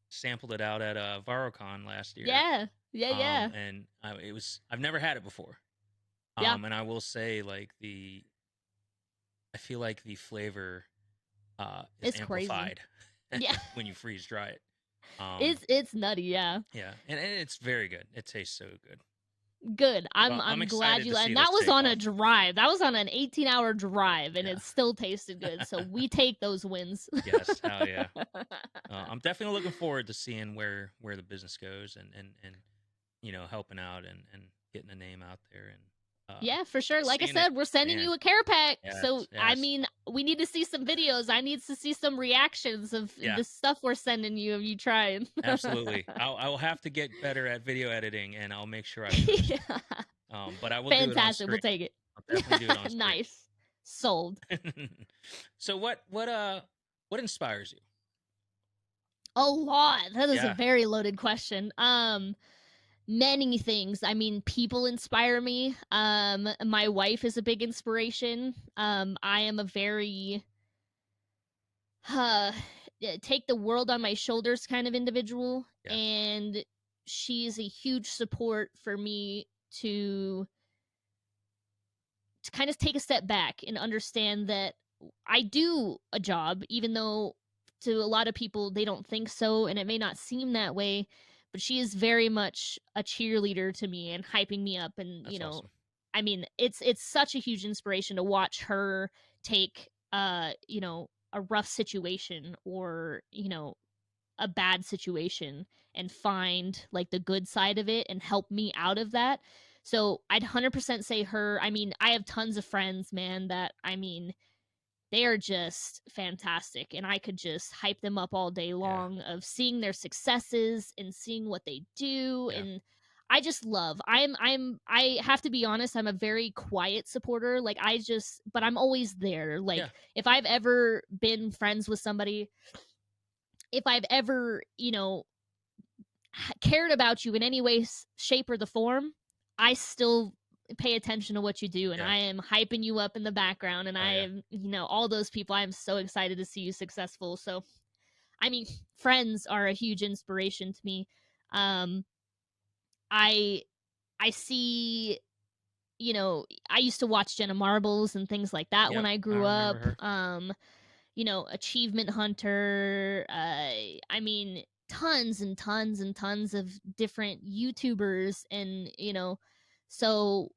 sampled it out at ViralCon last year. Yeah. Yeah, yeah. And it was I've never had it before. Yeah. And I will say like I feel like the flavor is It's crazy. amplified Yeah. when you freeze dry it. Um It's nutty, yeah. yeah, and it's very good. It tastes so good. Good. I'm Well, I'm I'm glad excited you to see and this that was take on a off. drive. That was on an 18-hour drive and Yeah. it still tasted good. So we take those wins. Yes, hell yeah. I'm definitely looking forward to seeing where the business goes and helping out and getting the name out there and Yeah, for sure. Like I seeing it. said, we're sending Man, you a care pack. So, yes, I yes, mean, we need to see some videos. I need to see some reactions of yeah, the stuff we're sending you of you trying. absolutely. I will have to get better at video editing, and I'll make sure I post. Yeah. But I will do it on Fantastic. We'll stream. take it. I'll definitely do it on stream. Nice. Sold. So what inspires you? A lot. That is a Yeah, very loaded question. Many things. I mean, people inspire me. My wife is a big inspiration. I am a very uh, take the world on my shoulders kind of individual, yeah, and she's a huge support for me to kind of take a step back and understand that I do a job, even though to a lot of people they don't think so, and it may not seem that way. But she is very much a cheerleader to me and hyping me up, and that's awesome. I mean, it's such a huge inspiration to watch her take, a rough situation or a bad situation and find like the good side of it and help me out of that. So I'd 100% say her. I mean, I have tons of friends, man, that I mean, they are just fantastic and I could just hype them up all day Yeah, long of seeing their successes and seeing what they do yeah, and I just love. I have to be honest, I'm a very quiet supporter. Like but I'm always there. yeah, Like if I've ever been friends with somebody, if I've ever, cared about you in any way, shape, or the form, I still pay attention to what you do and yeah. I am hyping you up in the background and Oh I yeah, am, all those people. I am so excited to see you successful. So, I mean, friends are a huge inspiration to me. Um, I I see, I used to watch Jenna Marbles and things like that when yep. I I grew remember up. her. achievement hunter. I mean, tons and tons and tons of different YouTubers, and so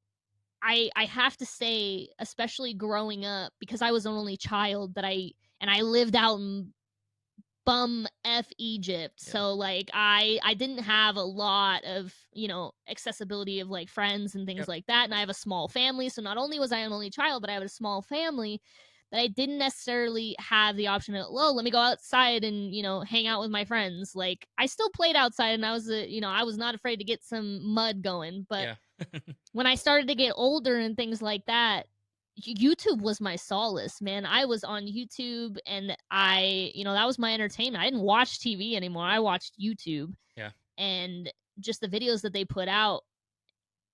I have to say, especially growing up, because I was an only child, I lived out in bum F Egypt. Yeah. So like I didn't have a lot of, accessibility of like friends and things Yep. like that. And I have a small family. So not only was I an only child, but I have a small family that I didn't necessarily have the option of, well, let me go outside and, hang out with my friends. Like I still played outside, and I was not afraid to get some mud going. But Yeah. when I started to get older and things like that, YouTube was my solace, man. I was on YouTube, and that was my entertainment. I didn't watch TV anymore. I watched YouTube, Yeah. and just the videos that they put out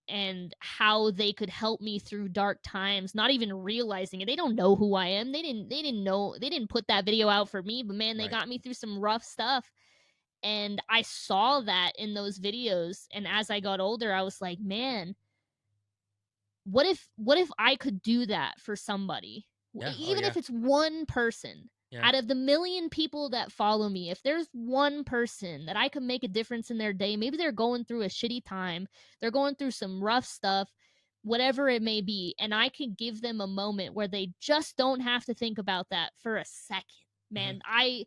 and how they could help me through dark times, not even realizing it. They don't know who I am. They didn't put that video out for me, but man, they Right. got me through some rough stuff. And I saw that in those videos, and as I got older, I was like, man, what if I could do that for somebody? Yeah. Oh Even yeah. if it's one person Yeah. out of the million people that follow me, if there's one person that I can make a difference in their day, maybe they're going through a shitty time, they're going through some rough stuff, whatever it may be, and I can give them a moment where they just don't have to think about that for a second. Hmm. Man, I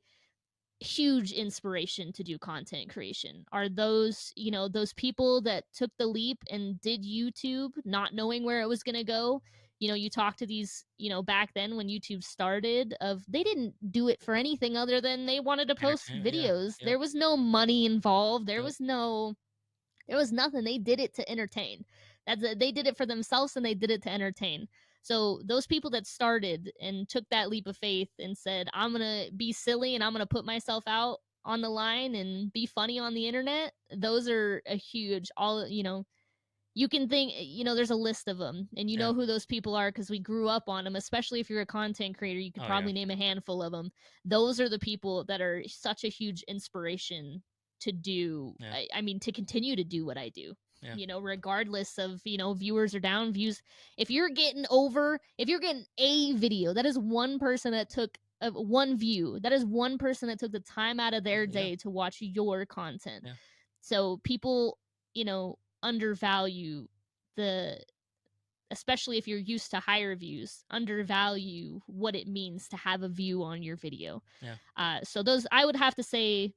huge inspiration to do content creation are those people that took the leap and did YouTube not knowing where it was going to go. You talk to these, back then when YouTube started, of they didn't do it for anything other than they wanted to post Entertainment. Yeah. videos. Yep. There was no money involved. Yep. There was nothing. They did it to entertain. They did it for themselves, and they did it to entertain. So those people that started and took that leap of faith and said, "I'm gonna be silly and I'm gonna put myself out on the line and be funny on the internet," those are a huge all. You can think, there's a list of them, and you Yeah. know who those people are because we grew up on them. Especially if you're a content creator, you could Oh yeah. probably name a handful of them. Those are the people that are such a huge inspiration to do. Yeah. I mean, to continue to do what I do. Yeah. Regardless of viewers are down, views. If you're getting a video, that is one person that took one view. That is one person that took the time out of their Yeah. day to watch your content. Yeah. So people, undervalue the especially if you're used to higher views, undervalue what it means to have a view on your video. Yeah. So those, I would have to say,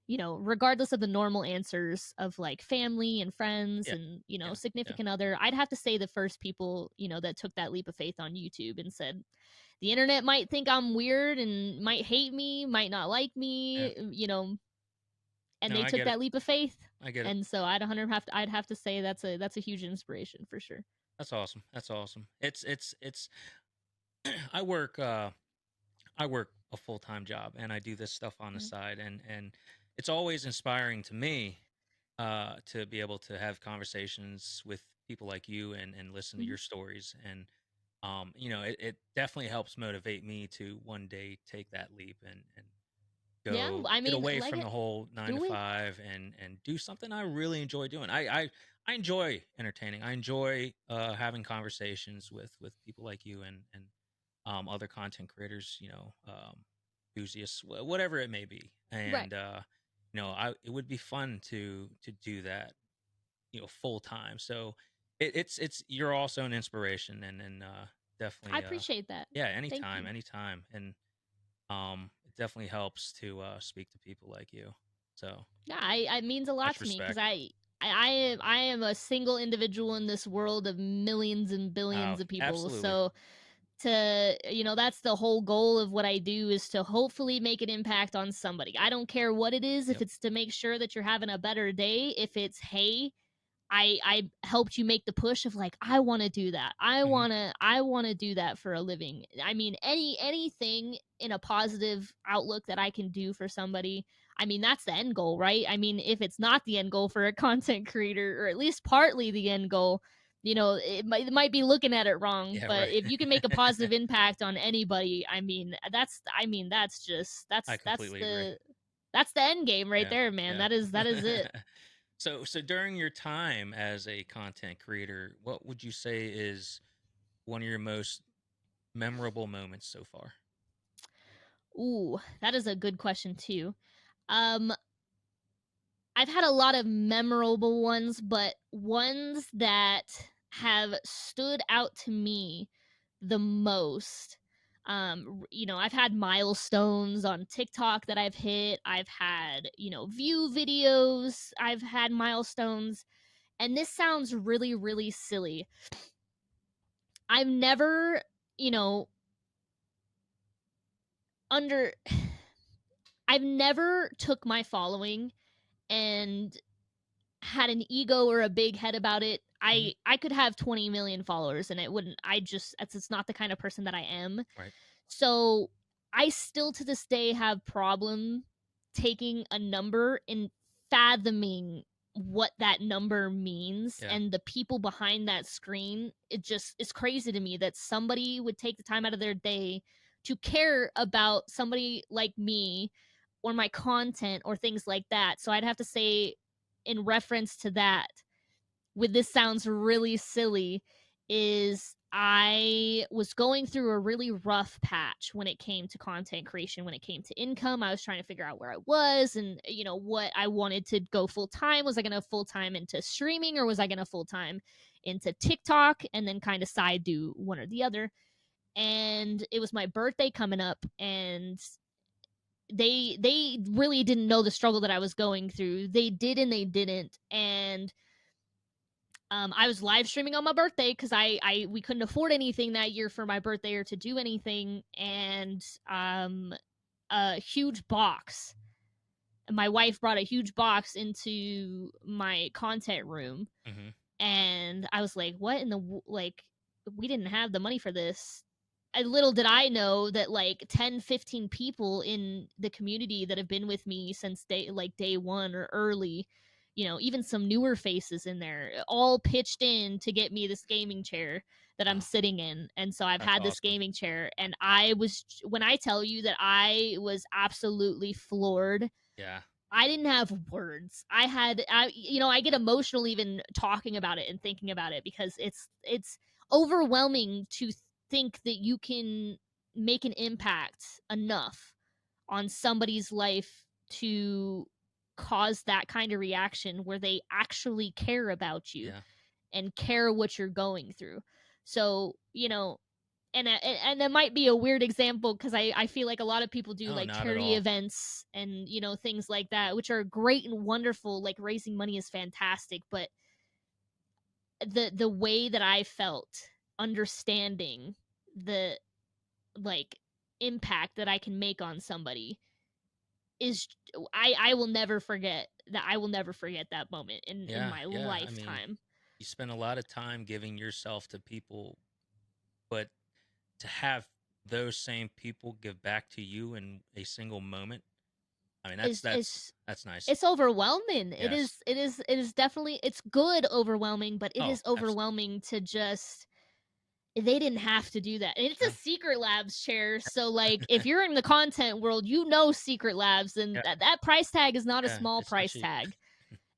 regardless of the normal answers of like family and friends Yeah. and Yeah. Yeah. significant other, I'd have to say the first people that took that leap of faith on YouTube and said, the internet might think I'm weird and might hate me, might not like Yeah. me, and No, they I took get it. that leap of faith. I get it. And so I'd have to say that's a huge inspiration for sure. That's awesome. That's awesome. It's I work I work a full-time job, and I do this stuff on the Mhm. side, and it's always inspiring to me to be able to have conversations with people like you and listen to Mhm. your stories. And it definitely helps motivate me to one day take that leap and Yeah, go I get mean, away like from it, the whole nine to do it. five and do something I really enjoy doing. I enjoy entertaining. I enjoy having conversations with people like you and other content creators, enthusiasts, whatever it may be. Right. And it would be fun to do that, full time. So it's you're also an inspiration, and I definitely appreciate that. yeah, Thank anytime, you. anytime. And it definitely helps to speak to people like you. So Yeah, I it means a lot much to me because respect. I am a single individual in this world of millions and Oh, billions of people. absolutely. So that's the whole goal of what I do, is to hopefully make an impact on somebody. I don't care what it is, if Yep. it's to make sure that you're having a better day, if it's, hey, I helped you make the push of like, I want to do that. Hmm. I want to do that for a living. I mean, anything in a positive outlook that I can do for somebody. I mean, that's the end goal, right? I mean, if it's not the end goal for a content creator, or at least partly the end goal, it might be looking at it wrong. Yeah. But Right. if you can make a positive impact on anybody, that's just I completely agree. that's the end game right Yeah. there, man. Yeah. That is it. So during your time as a content creator, what would you say is one of your most memorable moments so far? Ooh, that is a good question too. Um, I've had a lot of memorable ones, but ones that have stood out to me the most. I've had milestones on TikTok that I've hit. I've had, view videos. I've had milestones. And this sounds really, really silly. I've never, you know, under I've never took my following and had an ego or a big head about it. Hmm. I could have 20 million followers and it wouldn't I just it's just not the kind of person that I am. Right. So I still to this day have problem taking a number and fathoming what that number means, Yeah. and the people behind that screen. It just is crazy to me that somebody would take the time out of their day to care about somebody like me or my content or things like that. So I'd have to say, in reference to that, with this sounds really silly, is I was going through a really rough patch when it came to content creation, when it came to income. I was trying to figure out where I was and what I wanted to go full time. Was I going to full time into streaming, or was I going to full time into TikTok and then kind of side do one or the other? And it was my birthday coming up, and they really didn't know the struggle that I was going through. They did and they didn't. And I was live streaming on my birthday because I we couldn't afford anything that year for my birthday or to do anything, and a huge box. My wife brought a huge box into my content room, Hmm. and I was like, "What in the like? We didn't have the money for this." And little did I know that like 10, 15 people in the community that have been with me since day one or early, even some newer faces in there, all pitched in to get me this gaming chair that I'm Oh, sitting in. And so I've that's had this awesome. gaming chair, and I was when I tell you that I was absolutely floored. Yeah. I didn't have words. I get emotional even talking about it and thinking about it, because it's overwhelming to think that you can make an impact enough on somebody's life to cause that kind of reaction where they actually care about you Yeah. and care what you're going through. So, and that might be a weird example, because I feel like a lot of people do No, like not at charity all. events and things like that, which are great and wonderful. Like raising money is fantastic, but the way that I felt understanding the like impact that I can make on somebody is I will never forget that. I will never forget that moment in Yeah. my Yeah. I mean, lifetime. you spend a lot of time giving yourself to people, but to have those same people give back to you in a single moment, I mean, that's is that's is that's nice. It's overwhelming. It Yes. is it is it is definitely, it's good overwhelming, but it Oh, is absolutely. overwhelming to just, they didn't have to do that. And it's a No. Secret Labs chair. So like if you're in the content world, Secret Labs, and Yeah. that price tag is not a Yeah. small It's not price cheap. tag.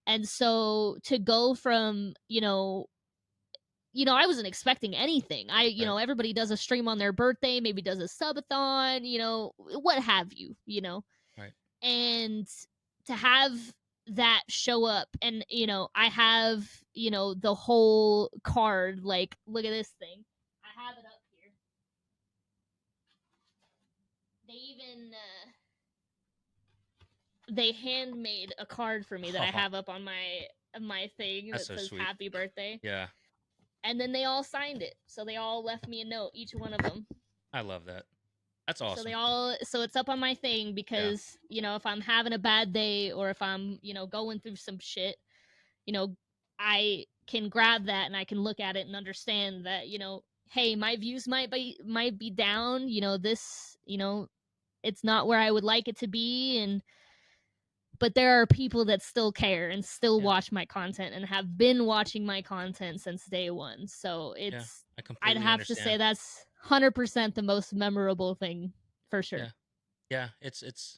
And so to go from, I wasn't expecting anything. Right. Everybody does a stream on their birthday, maybe does a subathon, what have you. Right. And to have that show up, and I have the whole card. Like, look at this thing, I have it up here. They even they handmade a card for me that I Oh, have up on my thing that's that so says sweet. happy birthday. Yeah. And then they all signed it, so they all left me a note, each one of them. I love that. That's So awesome. it's up on my thing, Yeah. because if I'm having a bad day, or if I'm going through some shit, you know, I can grab that and I can look at it and understand that, hey, my views might be down, this, it's not where I would like it to be, and but there are people that still care and still Yeah. watch my content and have been watching my content since day one. So Yeah. I I'd completely have to say understand. that's 100% the most memorable thing, for sure. Yeah. Yeah. It's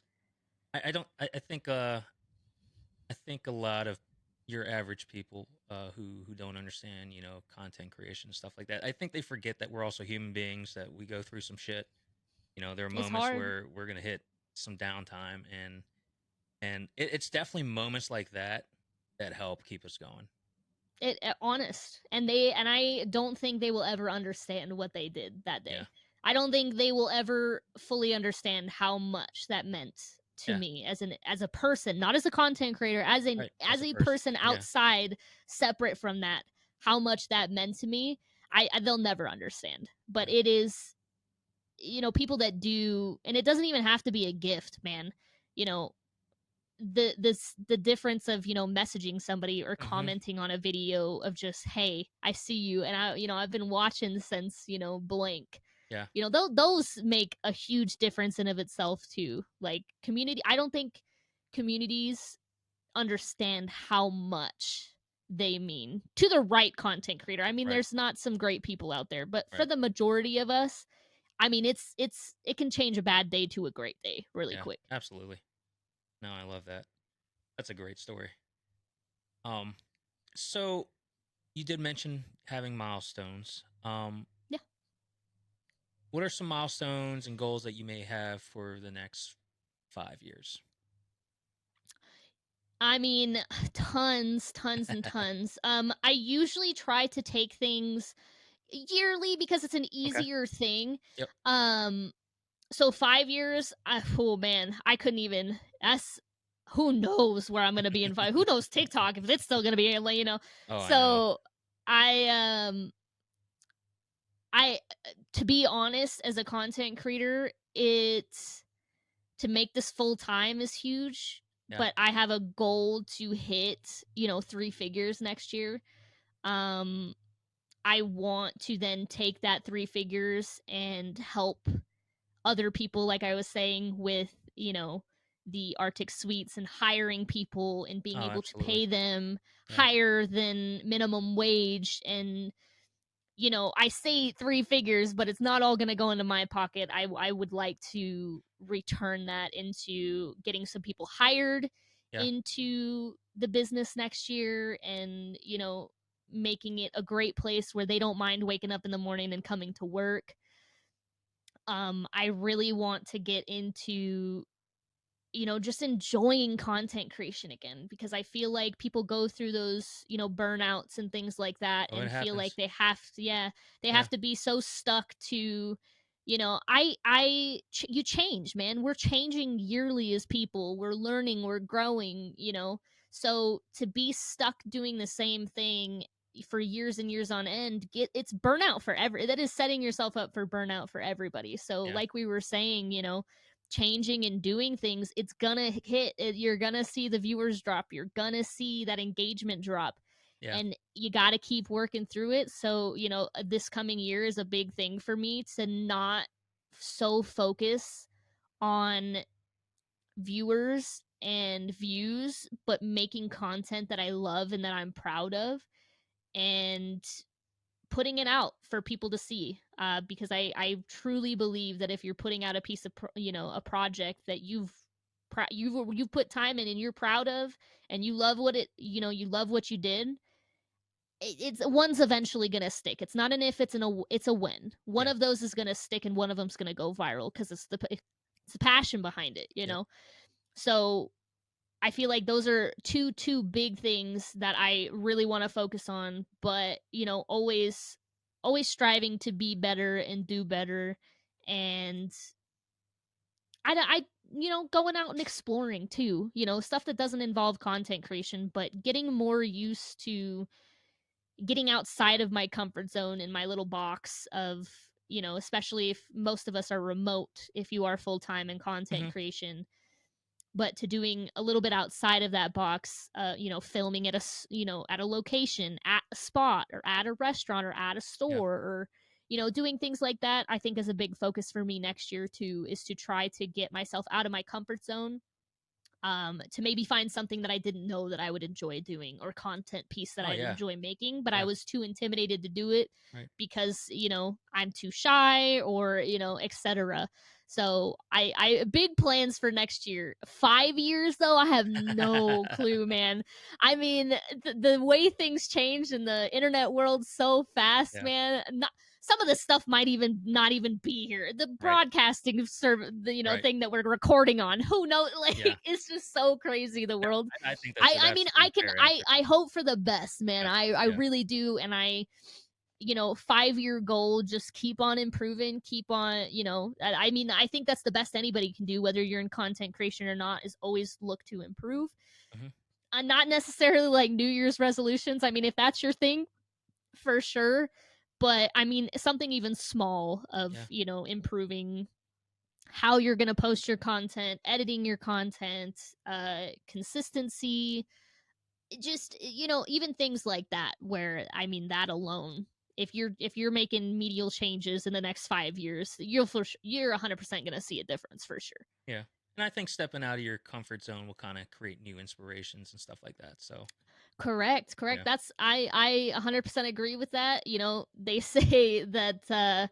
I don't I think a lot of your average people who don't understand, content creation and stuff like that. I think they forget that we're also human beings, that we go through some shit. You know, there are It's moments hard. where we're gonna hit some downtime, and it's definitely moments like that that help keep us going. Honest, and I don't think they will ever understand what they did that Yeah, day. I don't think they will ever fully understand how much that meant to yeah, me as a person, not as a content creator, right. as As a a person, person yeah, outside, separate from that, how much that meant to me. I they'll never understand. But right. it is, people that do, and it doesn't even have to be a gift, man. You know, the difference of, messaging somebody or Hmm. commenting on a video of just, hey, I see you, and I've been watching since, blank. Yeah. Those make a huge difference in of itself too. Like, community, I don't think communities understand how much they mean to the right content creator. I mean, Right. there's not some great people out there, but for Right. the majority of us, I mean, it can change a bad day to a great day really Yeah. quick. Absolutely. No, I love that. That's a great story. Um, so you did mention having milestones. Yeah. What are some milestones and goals that you may have for the next 5 years? I mean, tons and tons. I usually try to take things yearly because it's an Okay. easier thing. Yep. Um, so 5 years, oh man, I couldn't even. That's who knows where I'm gonna be in 5. Who knows TikTok. If it's still gonna be, Oh, I know. So I I to be honest, as a content creator, it's to make this full time is huge, Yeah. but I have a goal to hit, 3 figures next year. Um, I want to then take that 3 figures and help other people, like I was saying, with, the Arctic suites and hiring people and being Oh, able to absolutely. pay them Yeah. higher than minimum wage. And I say 3 figures, but it's not all gonna go into my pocket. I would like to return that into getting some people hired Yeah. into the business next year, and, making it a great place where they don't mind waking up in the morning and coming to work. I really want to get into, just enjoying content creation again, because I feel like people go through those, burnouts and things like that Oh, it and feel like happens. they have to, yeah, they Yeah. have to be so stuck to, you change, man. We're changing yearly as people. We're learning, we're growing. So to be stuck doing the same thing for years and years on end, it's burnout for that is setting yourself up for burnout for everybody. So Yeah. like we were saying, changing and doing things, it's gonna hit. You're gonna see the viewers drop. You're gonna see that engagement drop. Yeah. And you got to keep working through it. So, this coming year is a big thing for me to not so focus on viewers and views, but making content that I love and that I'm proud of, and putting it out for people to see, because I truly believe that if you're putting out a piece of a project that you've put time in and you're proud of, and you love you love what you did, it's one's eventually gonna stick. It's not an if, it's a when. One Yeah. of those is gonna stick and one of them's gonna go viral because it's the passion behind it, Yep. So I feel like those are two big things that I really want to focus on, but always striving to be better and do better, and I going out and exploring too, stuff that doesn't involve content creation, but getting more used to getting outside of my comfort zone in my little box of, especially if most of us are remote, if you are full time in content Hmm. creation, but to doing a little bit outside of that box, filming at at a location, at a spot, or at a restaurant, or at a Yeah. store, or doing things like that, I think is a big focus for me next year too, is to try to get myself out of my comfort zone, to maybe find something that I didn't know that I would enjoy doing, or content piece that Oh, I'd yeah. enjoy making, but I Yeah. was too intimidated to do it Right. because, I'm too shy, or, etc. So I big plans for next year. 5 years though, I have no clue, man. I mean, the way things change in the internet world so fast, Yeah. man. Some of this stuff might even not even be here. The Right. broadcasting service, Right. thing that we're recording on. Who knows? Yeah. Like, it's just so crazy, the world. I think that's I that's mean, a really fair answer. I hope for the best, man. Yes. I Yeah. really do, and 5-year goal, just keep on improving, keep on, I mean, I think that's the best anybody can do, whether you're in content creation or not, is always look to improve. Mhm. Not necessarily like New Year's resolutions. I mean, if that's your thing, for sure. But I mean, something even small of, Yeah. improving how you're going to post your content, editing your content, consistency, just, even things like that, where I mean, that alone, if you're making medial changes in the next 5 years, you're 100% going to see a difference for sure. Yeah. And I think stepping out of your comfort zone will kind of create new inspirations and stuff like that. So, Correct. yeah. I 100% agree with that. They say that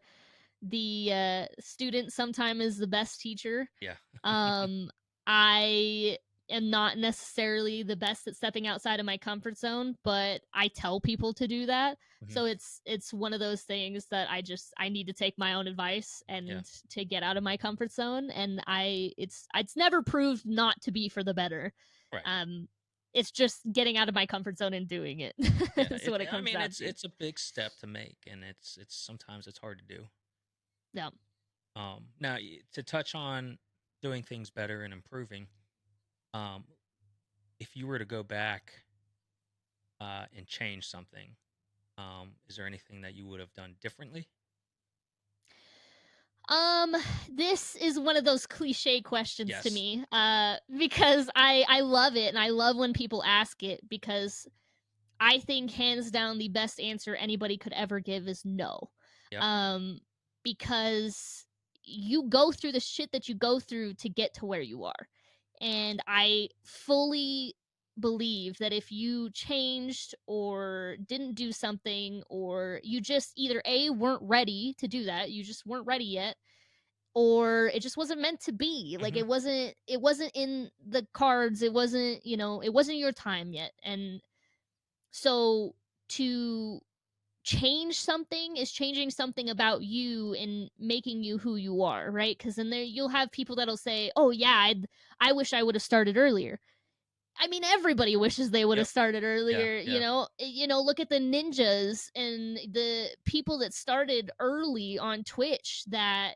the student sometime is the best teacher. Yeah. Um, I am not necessarily the best at stepping outside of my comfort zone, but I tell people to do that. Mhm. So it's one of those things that I need to take my own advice Yeah. and to get out of my comfort zone. And it's never proved not to be for the better. Right. Um, it's just getting out of my comfort zone and doing it. Yeah. Is what it I comes mean, down to. it's a big step to make, and it's sometimes it's hard to do. Yeah. Now to touch on doing things better and improving, um, if you were to go back and change something, is there anything that you would have done differently? Um, this is one of those cliche questions to Yes. me, because I love it, and I love when people ask it, because I think hands down the best answer anybody could ever give is no. Yep. Um, because you go through the shit that you go through to get to where you are. And I fully believe that if you changed or didn't do something, or you just either A, weren't ready to do that, you just weren't ready yet, or it just wasn't meant to be. Like, Hmm. it wasn't in the cards, it wasn't your time yet. And so to change something is changing something about you and making you who you are, right? Because then there you'll have people that'll say, "Oh yeah, I wish I would have started earlier." I mean, everybody wishes they would have Yep. started Yeah. earlier. Yeah. Look at the ninjas and the people that started early on Twitch that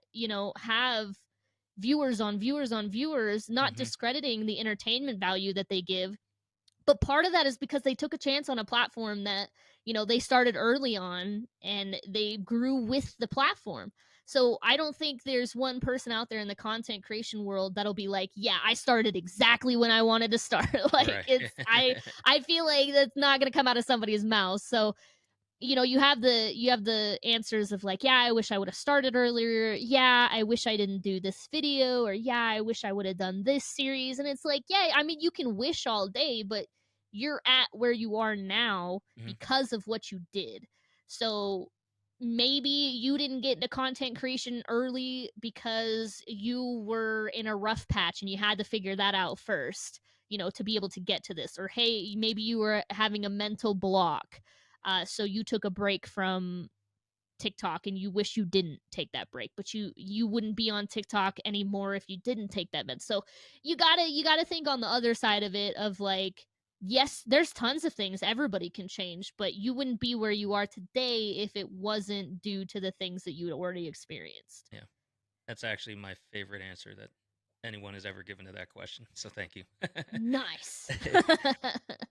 have viewers on viewers on viewers, not Hmm. discrediting the entertainment value that they give, but part of that is because they took a chance on a platform that they started early on, and they grew with the platform. So I don't think there's one person out there in the content creation world that'll be like, yeah, I started exactly when I wanted to start. Like, Right. I feel like that's not going to come out of somebody's mouth. So you have the answers of like, yeah, I wish I would have started earlier, yeah, I wish I didn't do this video, or yeah, I wish I would have done this series. And it's like, yeah, I mean, you can wish all day, but you're at where you are now Hmm. because of what you did. So maybe you didn't get into content creation early because you were in a rough patch and you had to figure that out first, to be able to get to this. Or hey, maybe you were having a mental block, so you took a break from TikTok and you wish you didn't take that break, but you wouldn't be on TikTok anymore if you didn't take that med. So you gotta think on the other side of it, of like, yes, there's tons of things everybody can change, but you wouldn't be where you are today if it wasn't due to the things that you already experienced. Yeah. That's actually my favorite answer that anyone has ever given to that question. So thank you. Nice.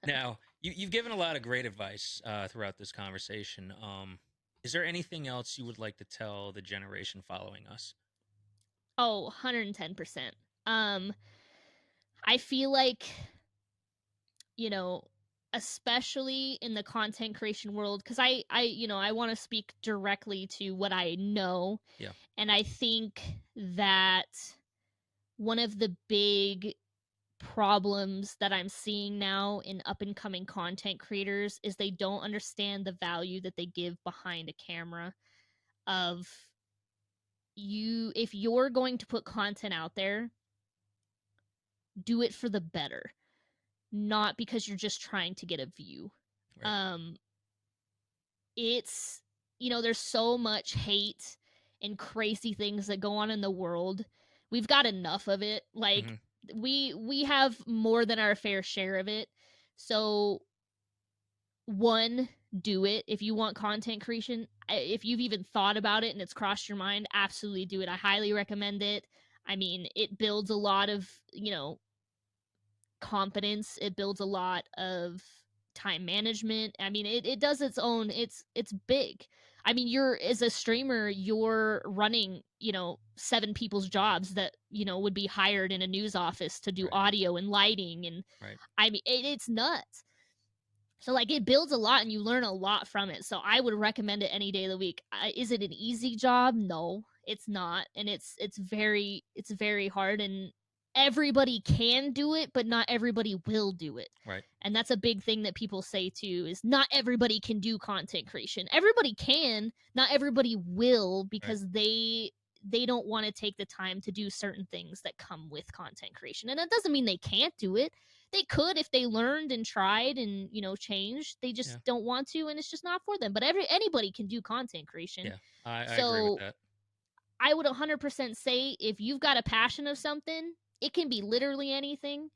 Now, you've given a lot of great advice throughout this conversation. Is there anything else you would like to tell the generation following us? Oh, 110%. Um, I feel like, you know, especially in the content creation world, because I want to speak directly to what I know. Yeah. And I think that one of the big problems that I'm seeing now in up and coming content creators is they don't understand the value that they give behind a camera, of if you're going to put content out there, do it for the better, not because you're just trying to get a view. Right. It's there's so much hate and crazy things that go on in the world. We've got enough of it. Like, Mm-hmm. we have more than our fair share of it. So, one, do it. If you want content creation, if you've even thought about it and it's crossed your mind, absolutely do it. I highly recommend it. I mean, it builds a lot of, confidence. It builds a lot of time management. I mean, it does its own. It's big. I mean, you're as a streamer, you're running, 7 people's jobs that, would be hired in a news office to do Right. audio and lighting, and Right. I mean, it's nuts. So, like, it builds a lot and you learn a lot from it. So I would recommend it any day of the week. Is it an easy job? No, it's not. And it's very hard, and everybody can do it, but not everybody will do it. Right. And that's a big thing that people say too, is not everybody can do content creation. Everybody can, not everybody will, Right. because they don't want to take the time to do certain things that come with content creation. And that doesn't mean they can't do it. They could if they learned and tried and changed. They just Yeah. don't want to, and it's just not for them. But anybody can do content creation. Yeah. I agree with So that. I would 100% say, if you've got a passion of something, it can be literally anything.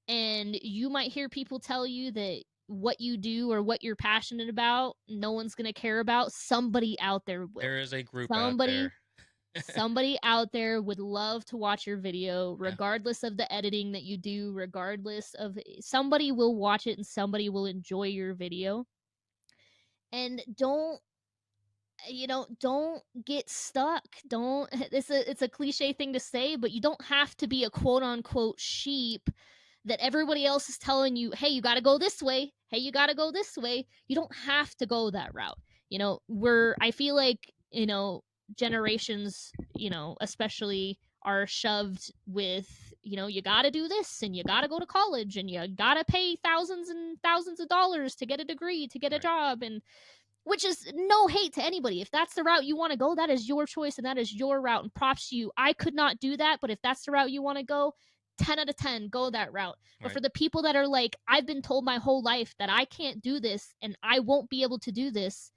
And you might hear people tell you that what you do or what you're passionate about, no one's going to care about. Somebody out there will. There is a group out Somebody there. somebody out there would love to watch your video, Yeah. regardless of the editing that you do, regardless of, somebody will watch it and somebody will enjoy your video. And don't get stuck. Don't it's a cliche thing to say, but you don't have to be a quote unquote sheep that everybody else is telling you, hey, you got to go this way. Hey, you got to go this way. You don't have to go that route. I feel like, generations, especially, are shoved with, you got to do this and you got to go to college and you got to pay thousands and thousands of dollars to get a degree, to get a Right. job. And which is no hate to anybody. If that's the route you want to go, that is your choice and that is your route. And props to you. I could not do that, but if that's the route you want to go, 10 out of 10, go that route. But Right. for the people that are like, I've been told my whole life that I can't do this and I won't be able to do this,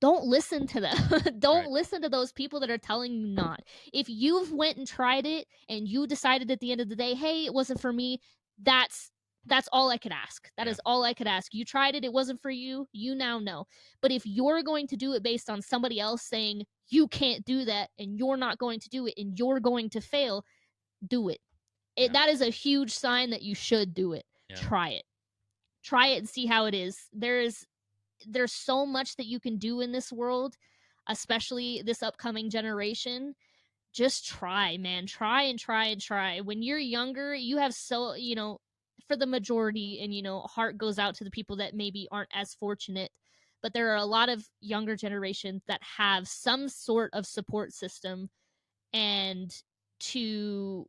don't listen to them. Don't Right. listen to those people that are telling you not. If you've went and tried it and you decided at the end of the day, hey, it wasn't for me, that's all I could ask. That Yeah. is all I could ask. You tried it, it wasn't for you, you now know. But if you're going to do it based on somebody else saying you can't do that and you're not going to do it and you're going to fail, do it. Yeah. That is a huge sign that you should do it. Yeah. Try it. Try it and see how it is. There's so much that you can do in this world, especially this upcoming generation. Just try, man. Try and try and try. When you're younger, you have for the majority, and heart goes out to the people that maybe aren't as fortunate, but there are a lot of younger generations that have some sort of support system, and to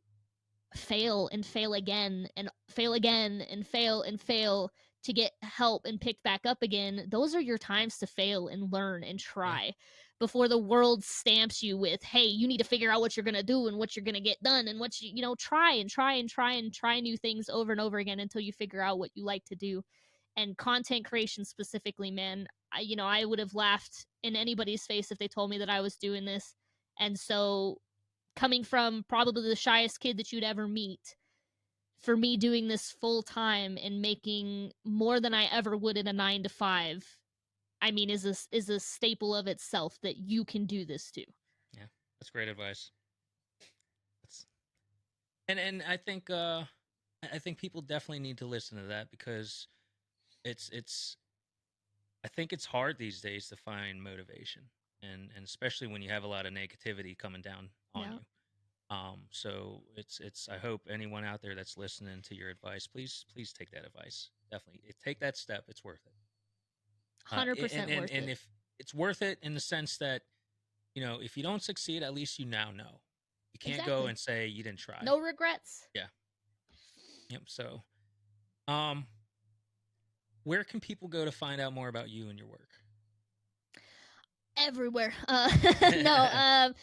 fail and fail again and fail again and fail and fail to get help and picked back up again. Those are your times to fail and learn and Yeah. try before the world stamps you with, hey, you need to figure out what you're going to do and what you're going to get done, and what try and try and try and try new things over and over again until you figure out what you like to do. And content creation specifically, man, I would have laughed in anybody's face if they told me that I was doing this. And so, coming from probably the shyest kid that you'd ever meet, for me doing this full time and making more than I ever would in a 9 to 5, I mean, is a staple of itself that you can do this too. Yeah. That's great advice. That's, and I think people definitely need to listen to that, because it's I think it's hard these days to find motivation, and especially when you have a lot of negativity coming down on Yeah. you. So it's I hope anyone out there that's listening to your advice, please take that advice. Definitely take that step. It's worth it. 100% worth And it. if it's worth it in the sense that, if you don't succeed, at least you now know. You can't go Exactly. and say you didn't try. No regrets. Yeah. Yep. So, where can people go to find out more about you and your work? Everywhere. No,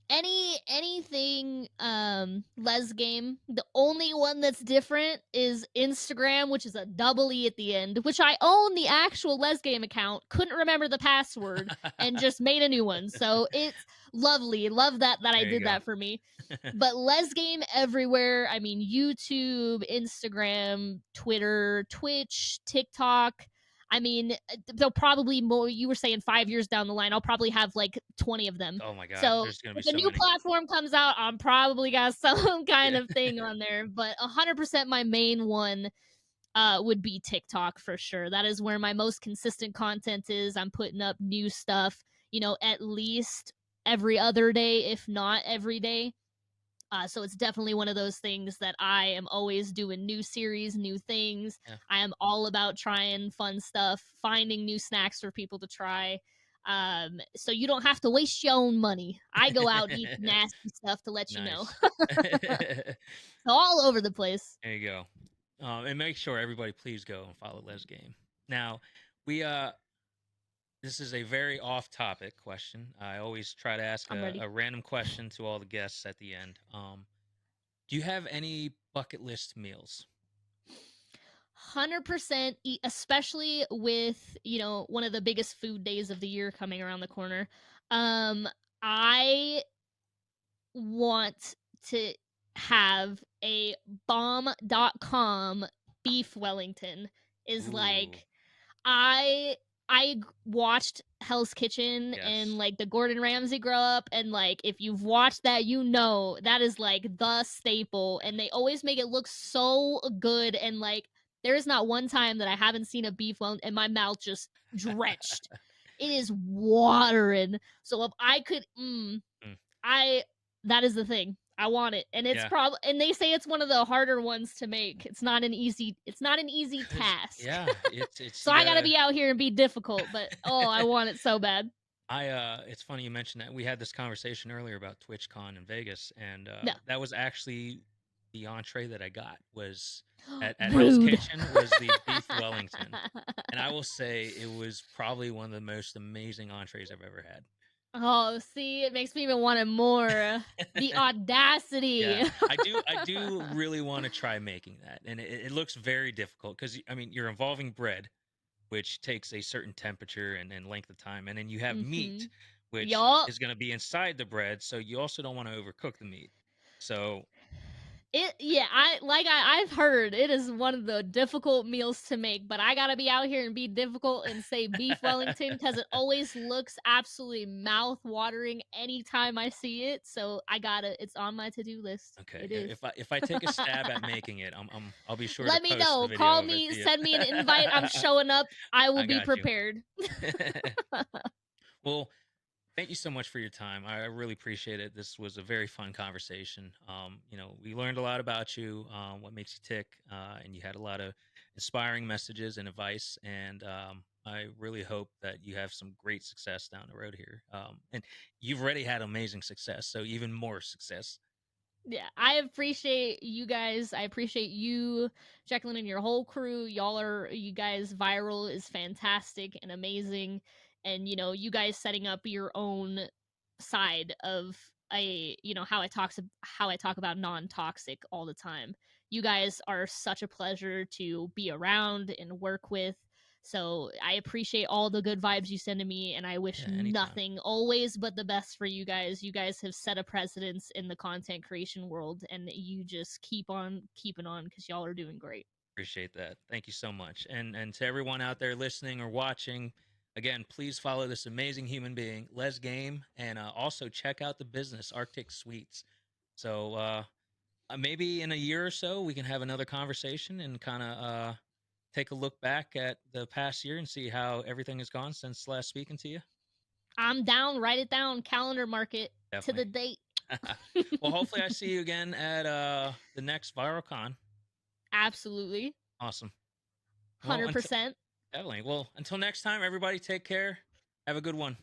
Anything Lezzgame. The only one that's different is Instagram, which is a double E at the end, which I own the actual Lezzgame account, couldn't remember the password, and just made a new one. So it's lovely. Love that I There you did go. that for me. But Lezzgame everywhere. I mean, YouTube, Instagram, Twitter, Twitch, TikTok. I mean, they'll probably more. You were saying 5 years down the line, I'll probably have like 20 of them. Oh my god, So there's gonna be if a so new many. platform comes out, I'm probably got some kind Yeah. of thing on there. But 100% my main one would be TikTok for sure. That is where my most consistent content is. I'm putting up new stuff, at least every other day, if not every day. So it's definitely one of those things that I am always doing new series, new things. Yeah. I am all about trying fun stuff, finding new snacks for people to try. So you don't have to waste your own money. I go out and eat nasty stuff to let you know. Nice. All over the place. There you go. And make sure everybody please go and follow Les Game. Now, we this is a very off-topic question. I always try to ask I'm ready. a random question to all the guests at the end. Do you have any bucket list meals? 100% eat, especially with, one of the biggest food days of the year coming around the corner. I want to have a bomb.com beef Wellington is Ooh, like I watched Hell's Kitchen and yes. like the Gordon Ramsay grow up, and like if you've watched that, that is like the staple, and they always make it look so good, and like there is not one time that I haven't seen a beef Wellington and my mouth just drenched. It is watering. So if I could, Mm, I that is the thing. I want it. And it's yeah. probably, and they say it's one of the harder ones to make. It's not an easy 'Cause task. yeah, it's So you I got to gotta. be out here and be difficult, but oh, I want it so bad. It's funny you mentioned that. We had this conversation earlier about TwitchCon in Vegas, and No. that was actually the entree that I got was at Hell's Rude. Kitchen was the beef Wellington, and I will say it was probably one of the most amazing entrees I've ever Oh, see, it makes me even want it more. The had. audacity. Yeah, I do really want to try making that, and it looks very difficult because I mean you're involving bread, which takes a certain temperature and length of time, and then you have meat, Mhm. which Yup. is going to be inside the bread, so you also don't want to overcook the meat. So Yeah, I've heard it is one of the difficult meals to make, but I gotta be out here and be difficult and say beef Wellington because it always looks absolutely mouth watering anytime I see it. So it's on my to do list. okay, It is. if I take a stab at making it, I'll be sure to Let me post the know. Call video of it me, to you. send me an invite. I'm showing up. I will I be got you. prepared. Well, thank you so much for your time. I really appreciate it. This was a very fun conversation. We learned a lot about you, what makes you tick, and you had a lot of inspiring messages and advice. And I really hope that you have some great success down the road here. And you've already had amazing success, so even more success. Yeah, I appreciate you guys. I appreciate you, Jacqueline, and your whole crew. You guys, Vyral is fantastic and amazing. And, you guys setting up your own side of how I talk about non-toxic all the time. You guys are such a pleasure to be around and work with. So I appreciate all the good vibes you send to me, and I wish Yeah, anytime. nothing always but the best for you guys. You guys have set a precedence in the content creation world, and you just keep on keeping on because y'all are doing great. Appreciate that. Thank you so much. And to everyone out there listening or watching, again, please follow this amazing human being, Les Game, and also check out the business Arctic Sweets. So maybe in a year or so we can have another conversation and kind of take a look back at the past year and see how everything has gone since last speaking to you. I'm down. Write it down. Calendar mark it to Definitely. the date. Well, hopefully I see you again at the next Viral Con. Absolutely. Awesome. Well, until 100%. definitely. Well, until next time, everybody, take care. Have a good one.